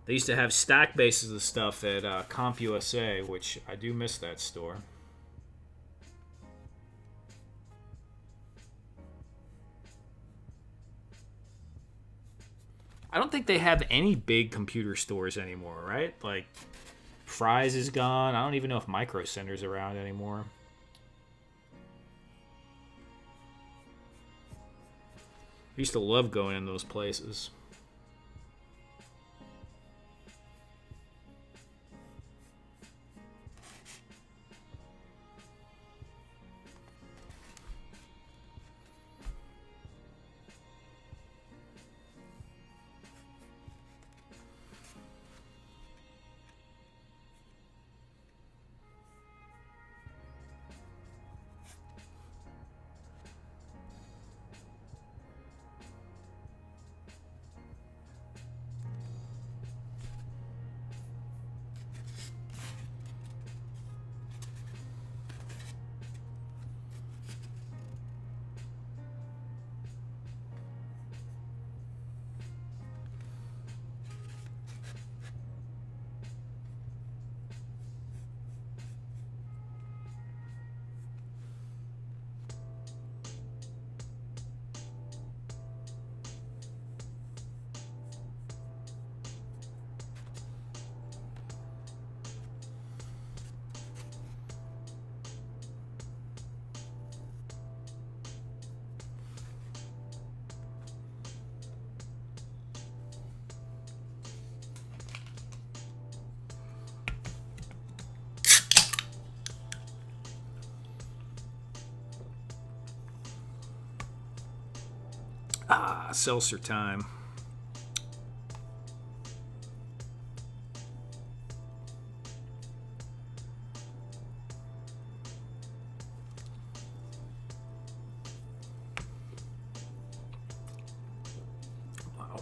They used to have stack bases of stuff at CompUSA, which I do miss that store. I don't think they have any big computer stores anymore, right? Like, Fry's is gone. I don't even know if Micro Center's around anymore. I used to love going in those places. Ah, seltzer time. Wow.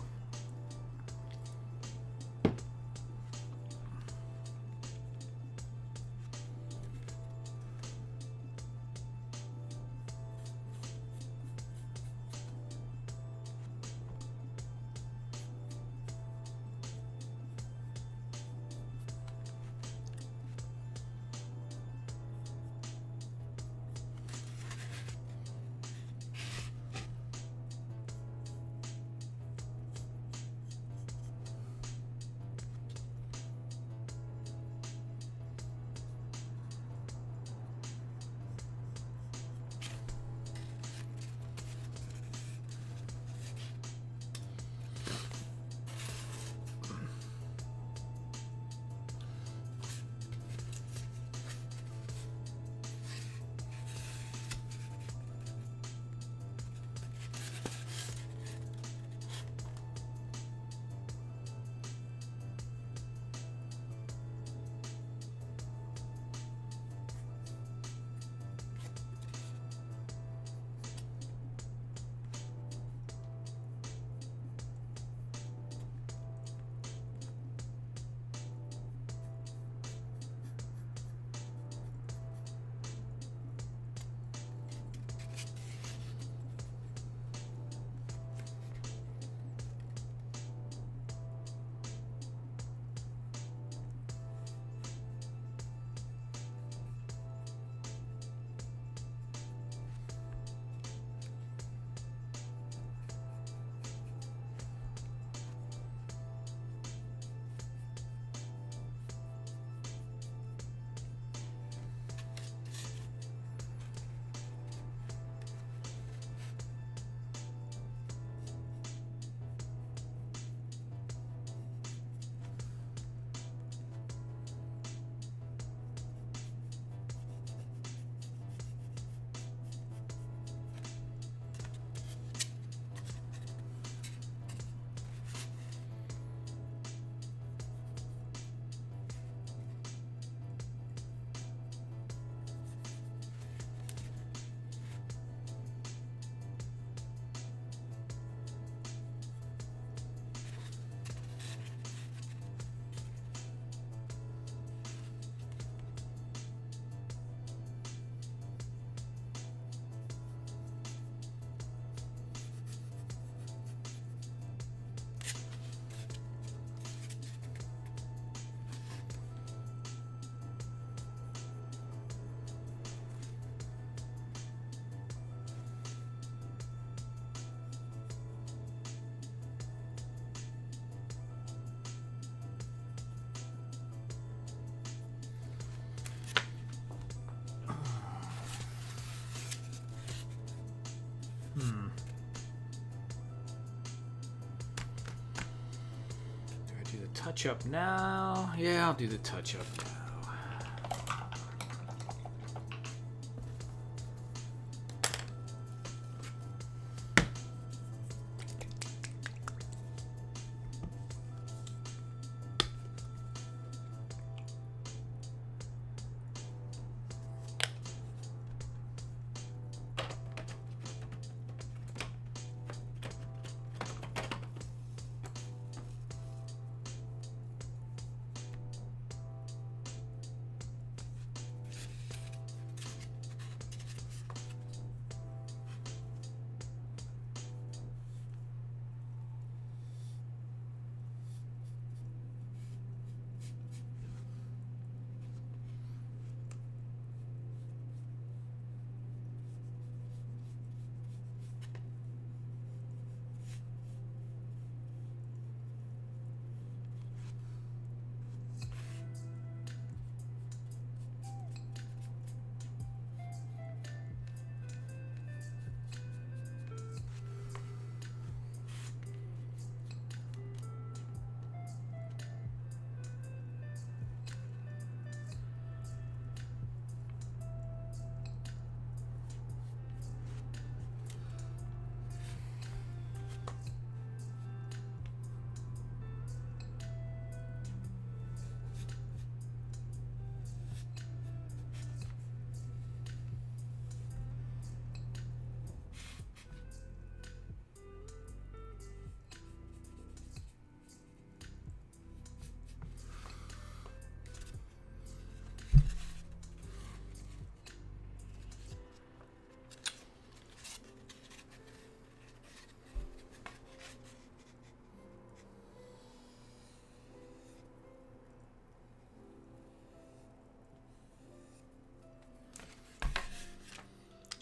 touch-up now? Yeah, I'll do the touch-up now.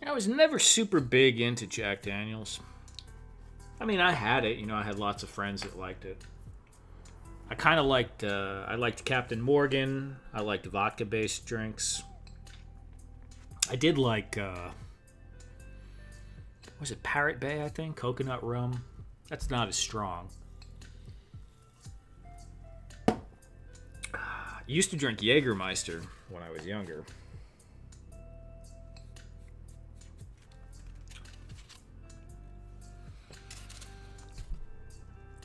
I was never super big into Jack Daniels. I mean, I had it. You know, I had lots of friends that liked it. I kind of liked, I liked Captain Morgan. I liked vodka-based drinks. I did like, was it Parrot Bay, I think? Coconut rum. That's not as strong. I used to drink Jägermeister when I was younger.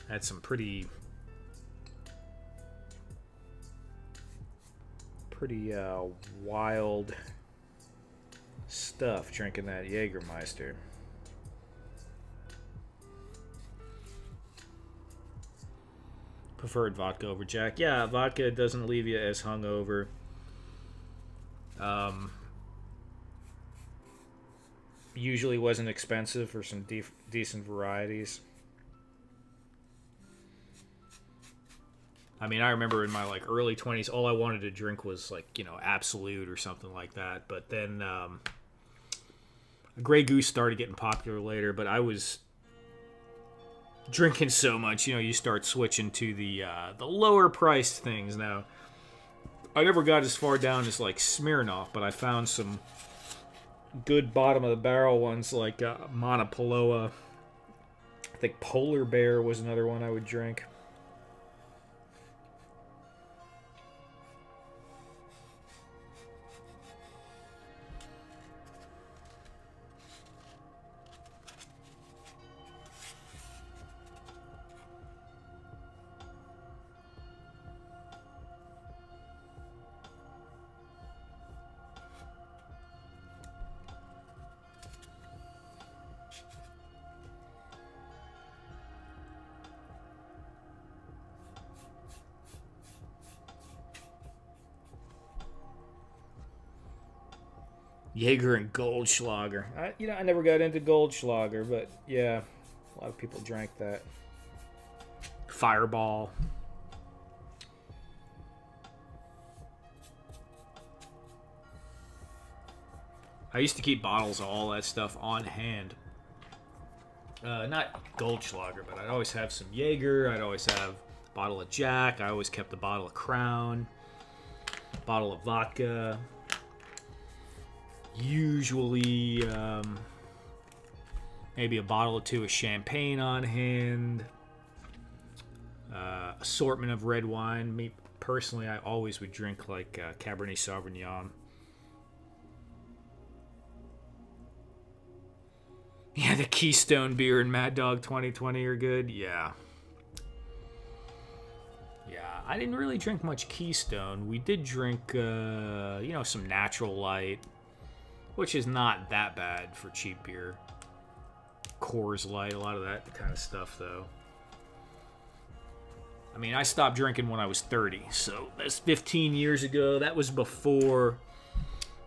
Had some pretty wild stuff drinking that Jägermeister. Preferred vodka over Jack. Yeah, vodka doesn't leave you as hungover. Usually wasn't expensive for some decent varieties. I mean, I remember in my like early 20s, all I wanted to drink was like, you know, Absolute or something like that. But then Grey Goose started getting popular later. But I was drinking so much, you know, you start switching to the lower priced things. Now, I never got as far down as like Smirnoff, but I found some good bottom of the barrel ones like Mauna Paloa. I think Polar Bear was another one I would drink. Jaeger and Goldschlager. I never got into Goldschlager, but yeah, a lot of people drank that. Fireball. I used to keep bottles of all that stuff on hand. Not Goldschlager, but I'd always have some Jaeger. I'd always have a bottle of Jack. I always kept a bottle of Crown. A bottle of vodka. Usually, maybe a bottle or two of champagne on hand. Assortment of red wine. Me personally, I always would drink like Cabernet Sauvignon. Yeah, the Keystone beer and Mad Dog 2020 are good. Yeah. Yeah, I didn't really drink much Keystone. We did drink, some Natural Light, which is not that bad for cheap beer. Coors Light, a lot of that kind of stuff, though. I mean, I stopped drinking when I was 30, so that's 15 years ago. That was before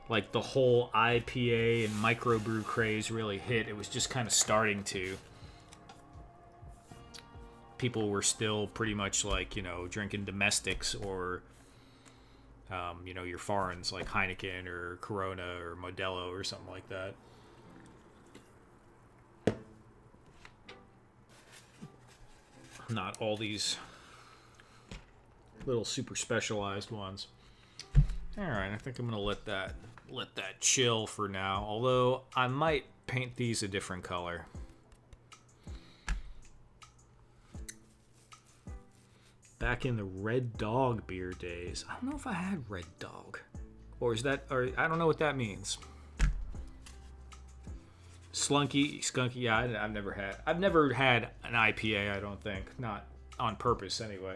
like the whole IPA and microbrew craze really hit. It was just kind of starting to. People were still pretty much like, drinking domestics or, your foreigns like Heineken or Corona or Modelo or something like that. Not all these little super specialized ones. All right, I think I'm gonna let that chill for now. Although I might paint these a different color. Back in the Red Dog beer days. I don't know if I had Red Dog, or I don't know what that means. Skunky. Yeah, I've never had an IPA. I don't think, not on purpose anyway.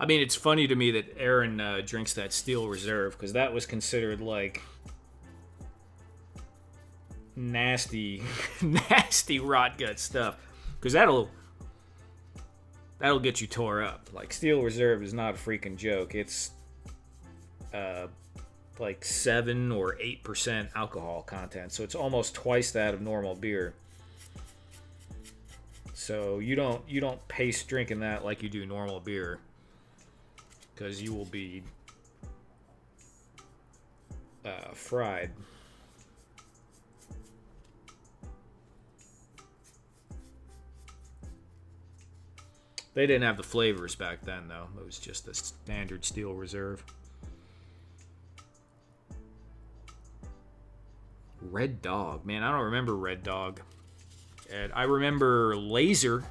I mean, it's funny to me that Aaron drinks that Steel Reserve, because that was considered like nasty rot gut stuff. Because that'll get you tore up. Like, Steel Reserve is not a freaking joke. It's like 7 or 8% alcohol content, so it's almost twice that of normal beer. So you don't pace drinking that like you do normal beer, because you will be fried. They didn't have the flavors back then, though. It was just the standard Steel Reserve. Red Dog. Man, I don't remember Red Dog. And I remember Laser.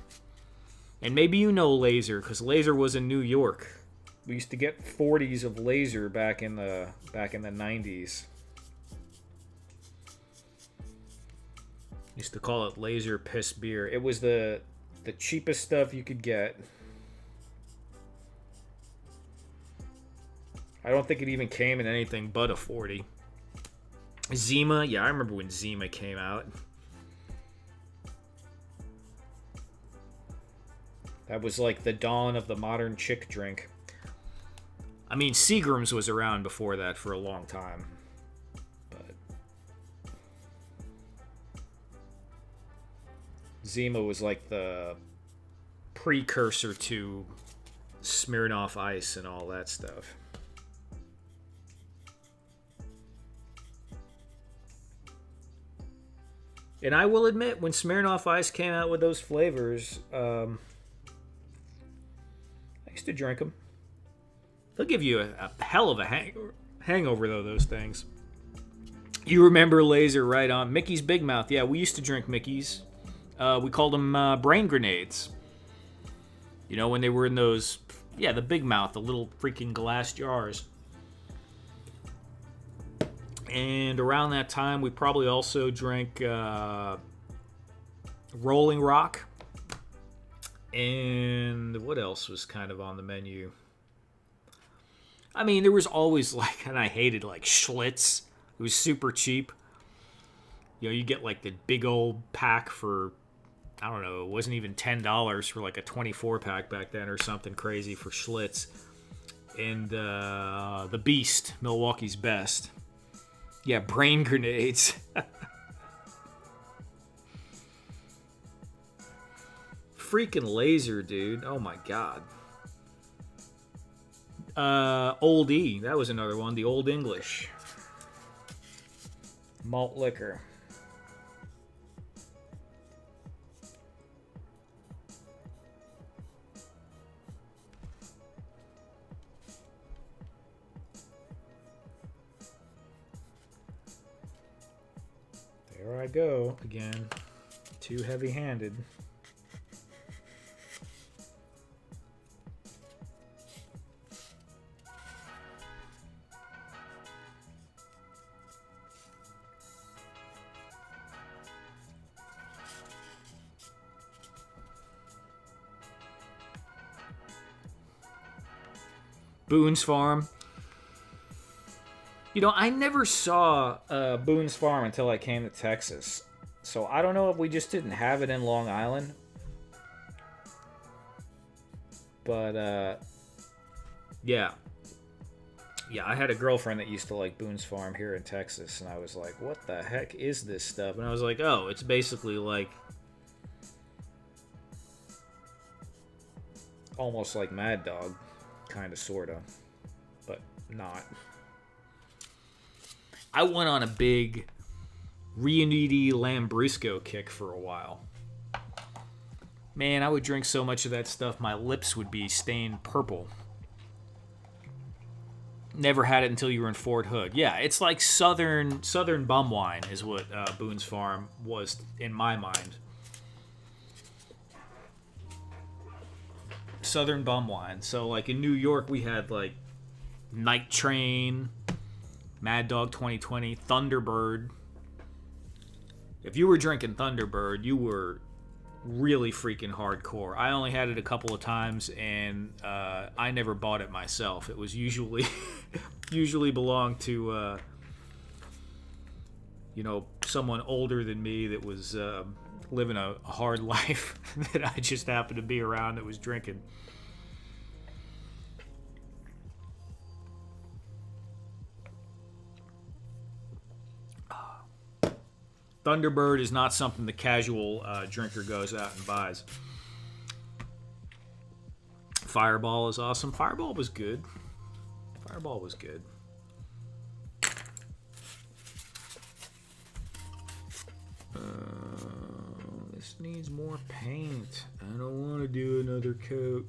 And maybe you know Laser, because Laser was in New York. We used to get 40s of Laser back in the 90s. Used to call it Laser Piss Beer. It was the cheapest stuff you could get. I don't think it even came in anything but a 40. Zima, yeah, I remember when Zima came out. That was like the dawn of the modern chick drink. I mean, Seagram's was around before that for a long time. But Zima was like the precursor to Smirnoff Ice and all that stuff. And I will admit, when Smirnoff Ice came out with those flavors, I used to drink them. They'll give you a hell of a hangover, though, those things. You remember Laser, right on. Mickey's Big Mouth. Yeah, we used to drink Mickey's. We called them brain grenades. You know, when they were in those, the Big Mouth, the little freaking glass jars. And around that time, we probably also drank Rolling Rock. And what else was kind of on the menu? I mean, there was always and I hated Schlitz. It was super cheap. You know, you get the big old pack for, I don't know, it wasn't even $10 for a 24 pack back then or something crazy for Schlitz. And the Beast, Milwaukee's Best. Yeah, brain grenades. Freaking Laser, dude. Oh my god. Old E. That was another one. The Old English. Malt liquor. There I go again. Too heavy-handed. Boone's Farm. You know, I never saw Boone's Farm until I came to Texas. So I don't know if we just didn't have it in Long Island. But, yeah. Yeah, I had a girlfriend that used to like Boone's Farm here in Texas. And I was like, what the heck is this stuff? And I was like, oh, it's basically like... almost like Mad Dog. Kind of, sort of. But not. I went on a big Riunite Lambrusco kick for a while. Man, I would drink so much of that stuff, my lips would be stained purple. Never had it until you were in Fort Hood. Yeah, it's like southern bum wine is what Boone's Farm was in my mind. Southern bum wine. So, like, in New York, we had, like, Night Train, Mad Dog 2020, Thunderbird. If you were drinking Thunderbird, you were really freaking hardcore. I only had it a couple of times, and I never bought it myself. It was usually belonged to, you know, someone older than me that was living a hard life that I just happened to be around that was drinking. Thunderbird is not something the casual drinker goes out and buys. Fireball is awesome. Fireball was good. Fireball was good. This needs more paint. I don't want to do another coat.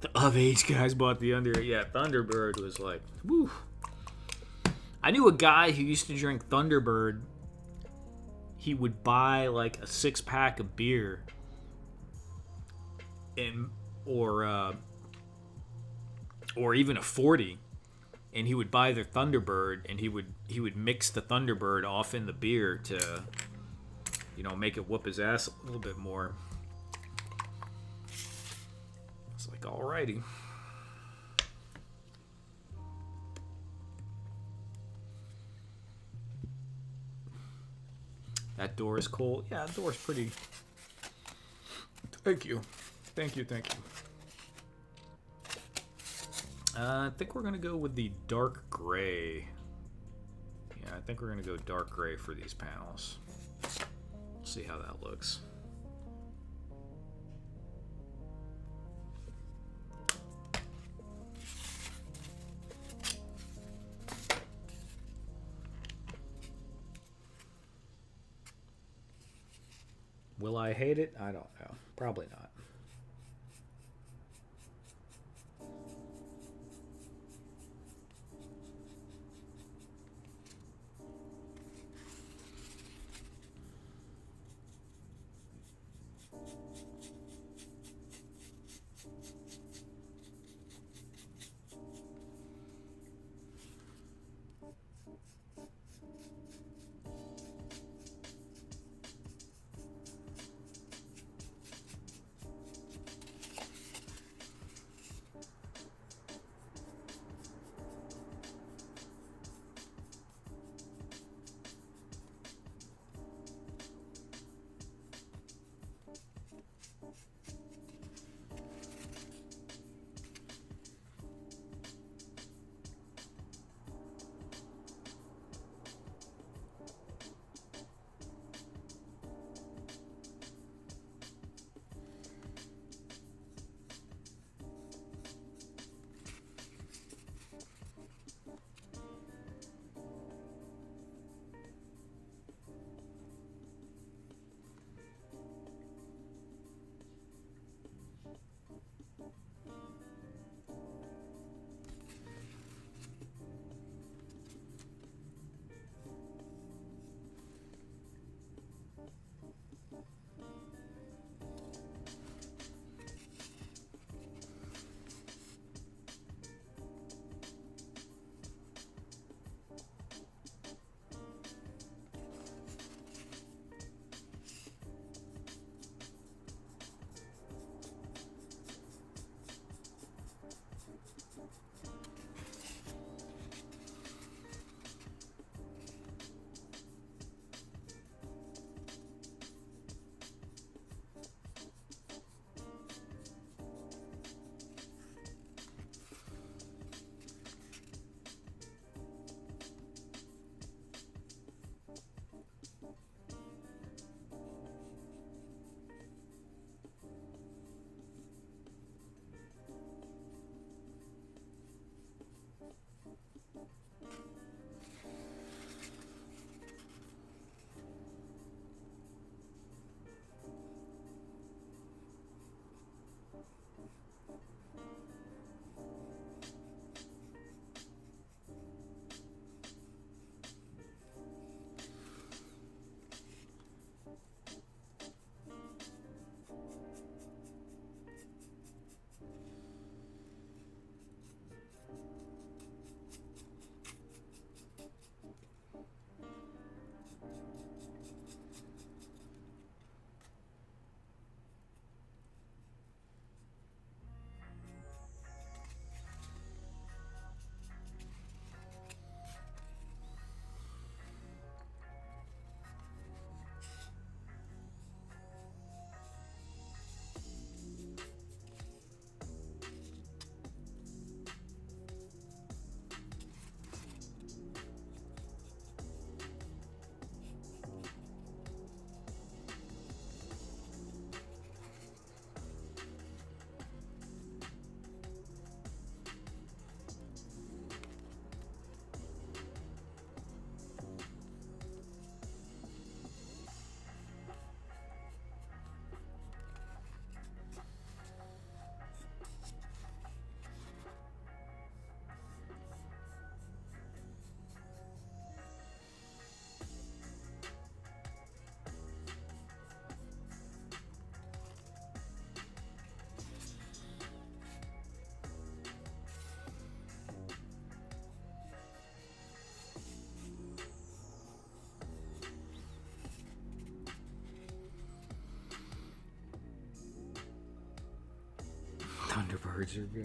The of age guys bought the under. Yeah, Thunderbird was like, woo. I knew a guy who used to drink Thunderbird. He would buy like a 6-pack of beer, or even a 40, and he would buy their Thunderbird, and he would mix the Thunderbird off in the beer to, you know, make it whoop his ass a little bit more. It's like, alrighty. That door is cool. Yeah, that door is pretty. Thank you. Thank you. I think we're going to go with the dark gray. Yeah, I think we're going to go dark gray for these panels. See how that looks. Will I hate it? I don't know. Probably not. Razor go?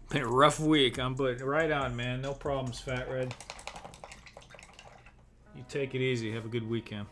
Been a rough week, but right on, man. No problems, Fat Red. You take it easy. Have a good weekend.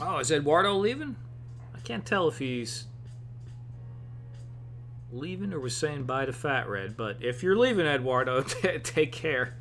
Oh, is Eduardo leaving? I can't tell if he's leaving or was saying bye to Fat Red, but if you're leaving, Eduardo, take care.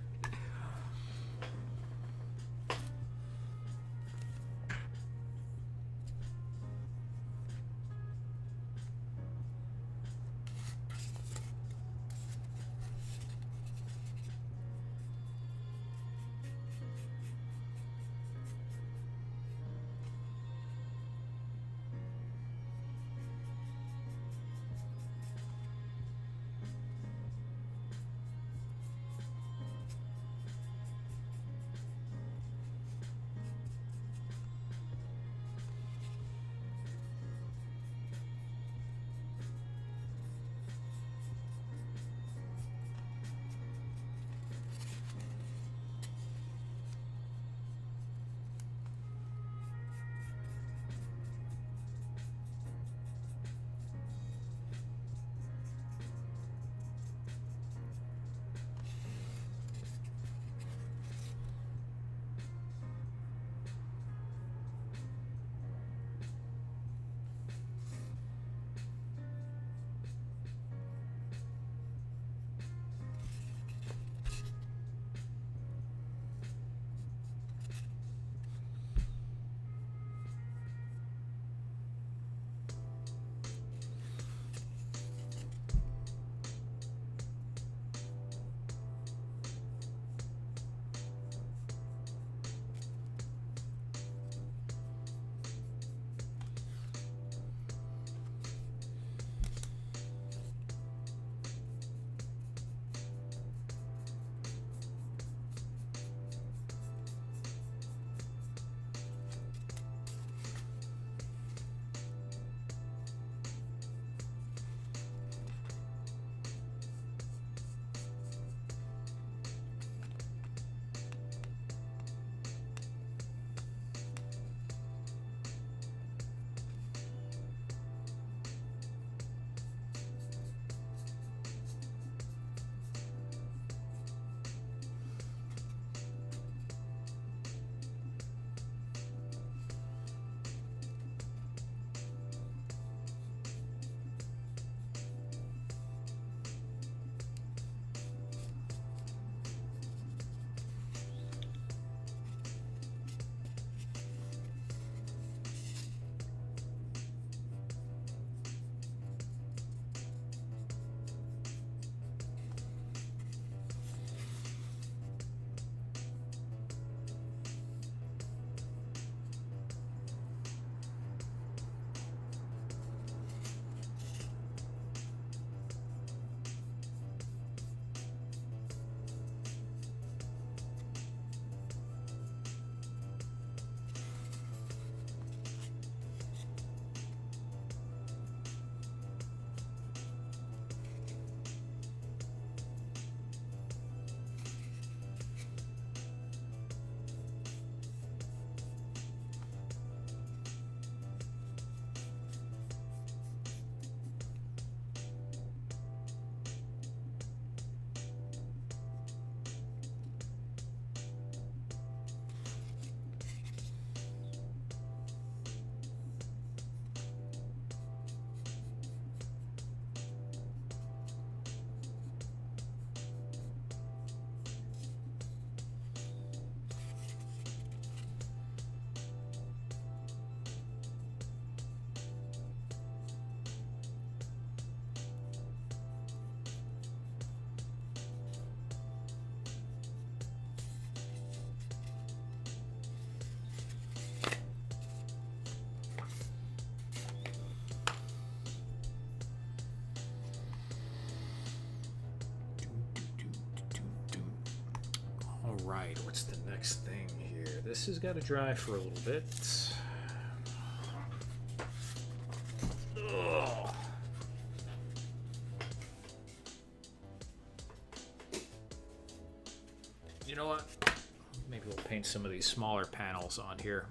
Right, what's the next thing here? This has got to dry for a little bit. Ugh. You know what? Maybe we'll paint some of these smaller panels on here.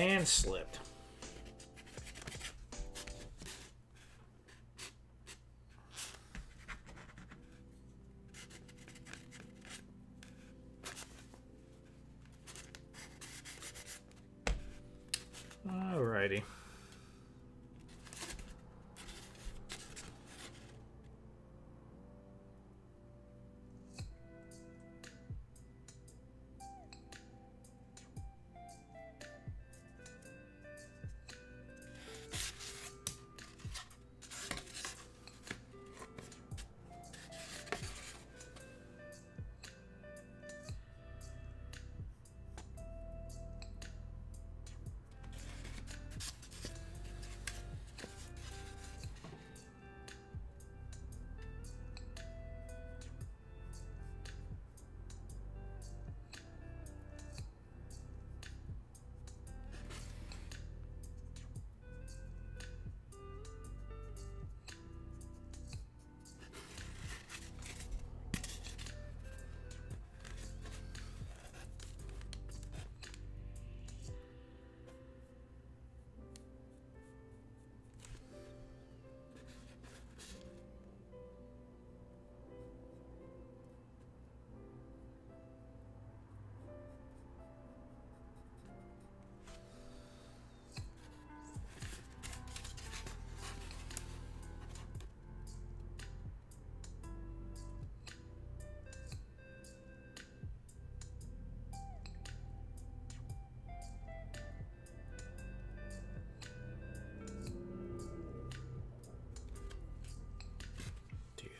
hand slipped. Alrighty.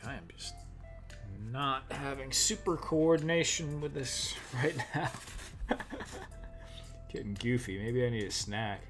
I am just not having super coordination with this right now. Getting goofy. Maybe I need a snack.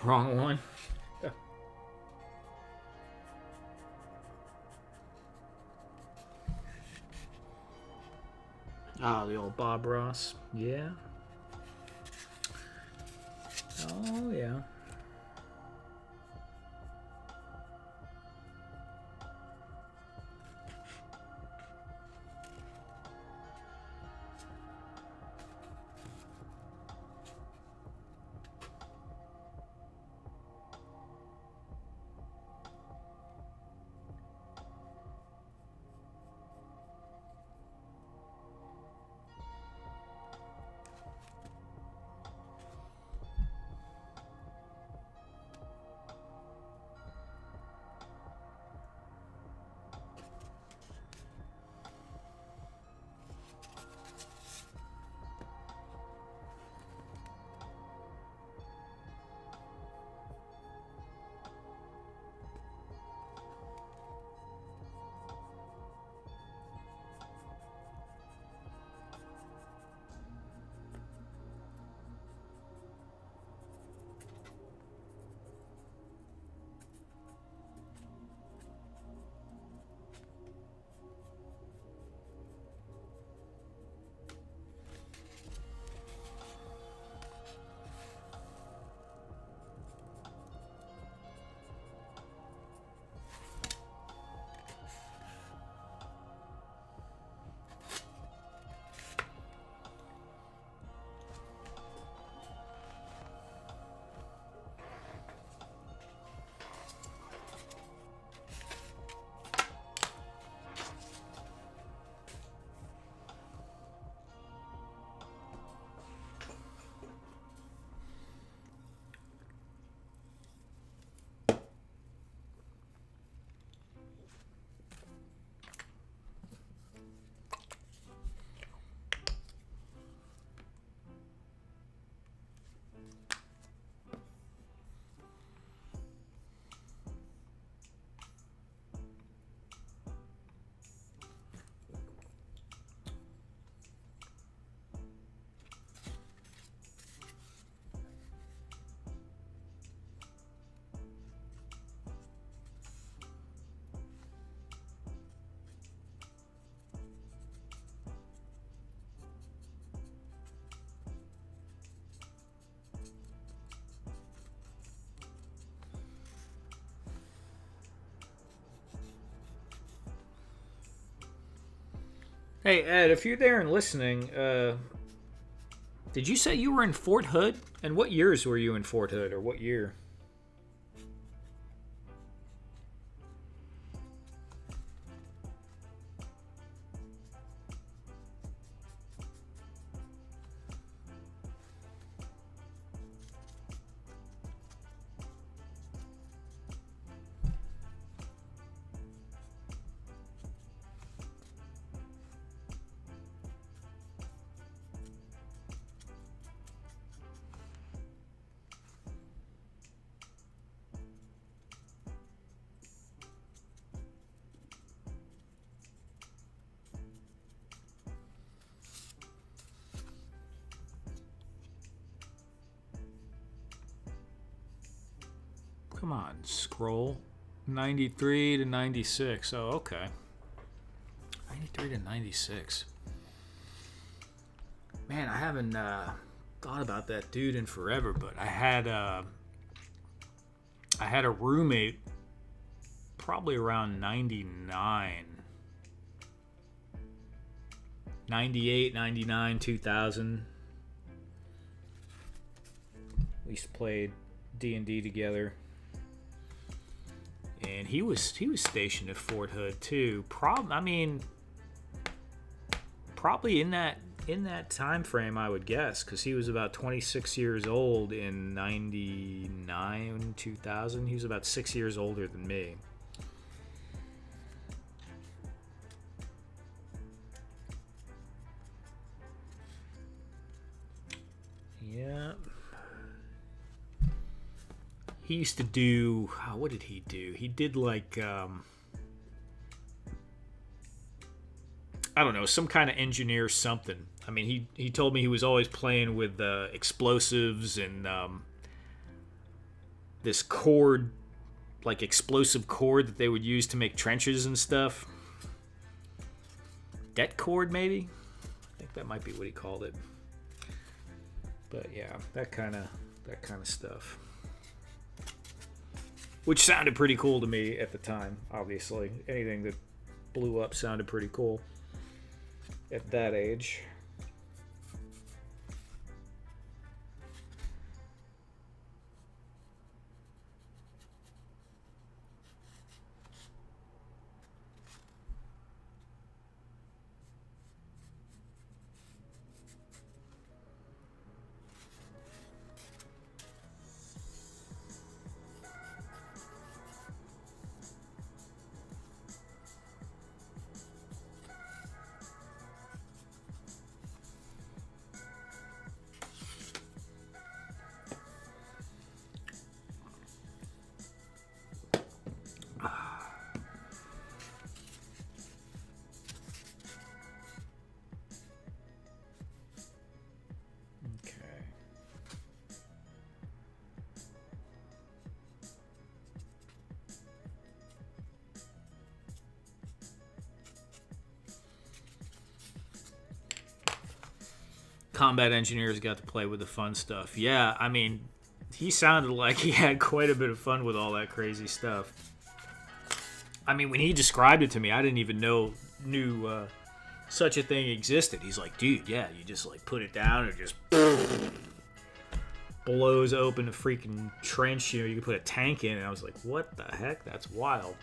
Wrong one. Ah, the old Bob Ross. Yeah. Oh, yeah. Hey Ed, if you're there and listening, did you say you were in Fort Hood? And what years were you in Fort Hood, or what year? Come on, scroll. 93 to 96. Oh, okay. 93 to 96. Man, I haven't thought about that dude in forever, but I had a roommate probably around 99. 98, 99, 2000. We used to play D&D together. And he was stationed at Fort Hood too. Probably in that time frame, I would guess, because he was about 26 years old in 99, 2000. He was about 6 years older than me. Yeah. He used to do, what did he do? He did like, I don't know, some kind of engineer something. I mean, he told me he was always playing with explosives and this cord, like explosive cord that they would use to make trenches and stuff. Det cord, maybe? I think that might be what he called it. But yeah, that kind of stuff. Which sounded pretty cool to me at the time, obviously. Anything that blew up sounded pretty cool at that age. Combat engineers got to play with the fun stuff. Yeah, I mean, he sounded like he had quite a bit of fun with all that crazy stuff. I mean, when he described it to me, I didn't even knew such a thing existed. He's like, dude, yeah, you just like put it down and it just blows open a freaking trench. You know, you can put a tank in. And I was like, what the heck? That's wild.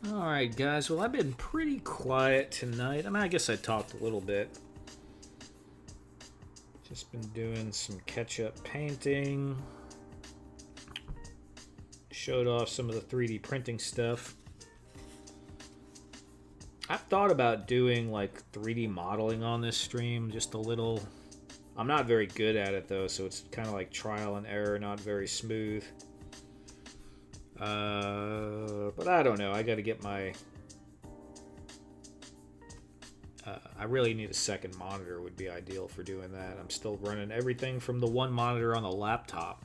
Alright guys, well I've been pretty quiet tonight. I mean, I guess I talked a little bit. Just been doing some catch-up painting. Showed off some of the 3D printing stuff. I've thought about doing like 3D modeling on this stream, just a little. I'm not very good at it though, so it's kind of like trial and error, not very smooth. But I don't know. I got to get my. I really need a second monitor. Would be ideal for doing that. I'm still running everything from the one monitor on the laptop.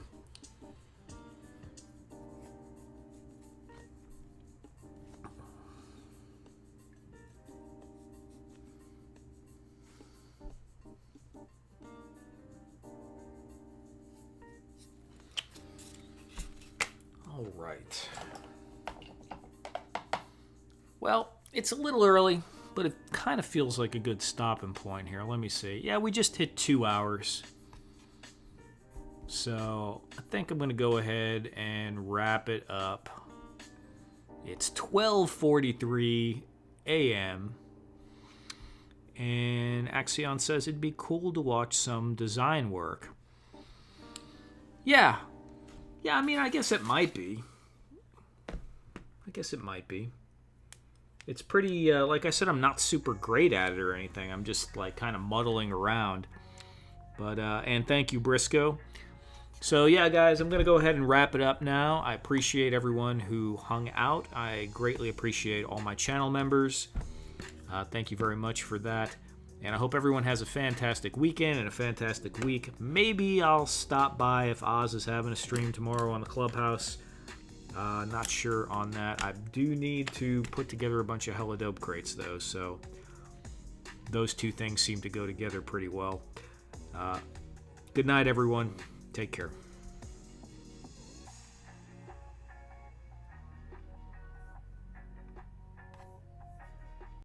All right. Well, it's a little early, but it kind of feels like a good stopping point here. Let me see. Yeah, we just hit 2 hours. So I think I'm going to go ahead and wrap it up. It's 12:43 a.m. And Axion says it'd be cool to watch some design work. Yeah, I mean, I guess it might be. It's pretty, like I said, I'm not super great at it or anything. I'm just like kind of muddling around. But, and thank you, Briscoe. So yeah, guys, I'm going to go ahead and wrap it up now. I appreciate everyone who hung out. I greatly appreciate all my channel members. Thank you very much for that. And I hope everyone has a fantastic weekend and a fantastic week. Maybe I'll stop by if Oz is having a stream tomorrow on the Clubhouse. Not sure on that. I do need to put together a bunch of Helladope crates, though, so those two things seem to go together pretty well. Good night, everyone. Take care.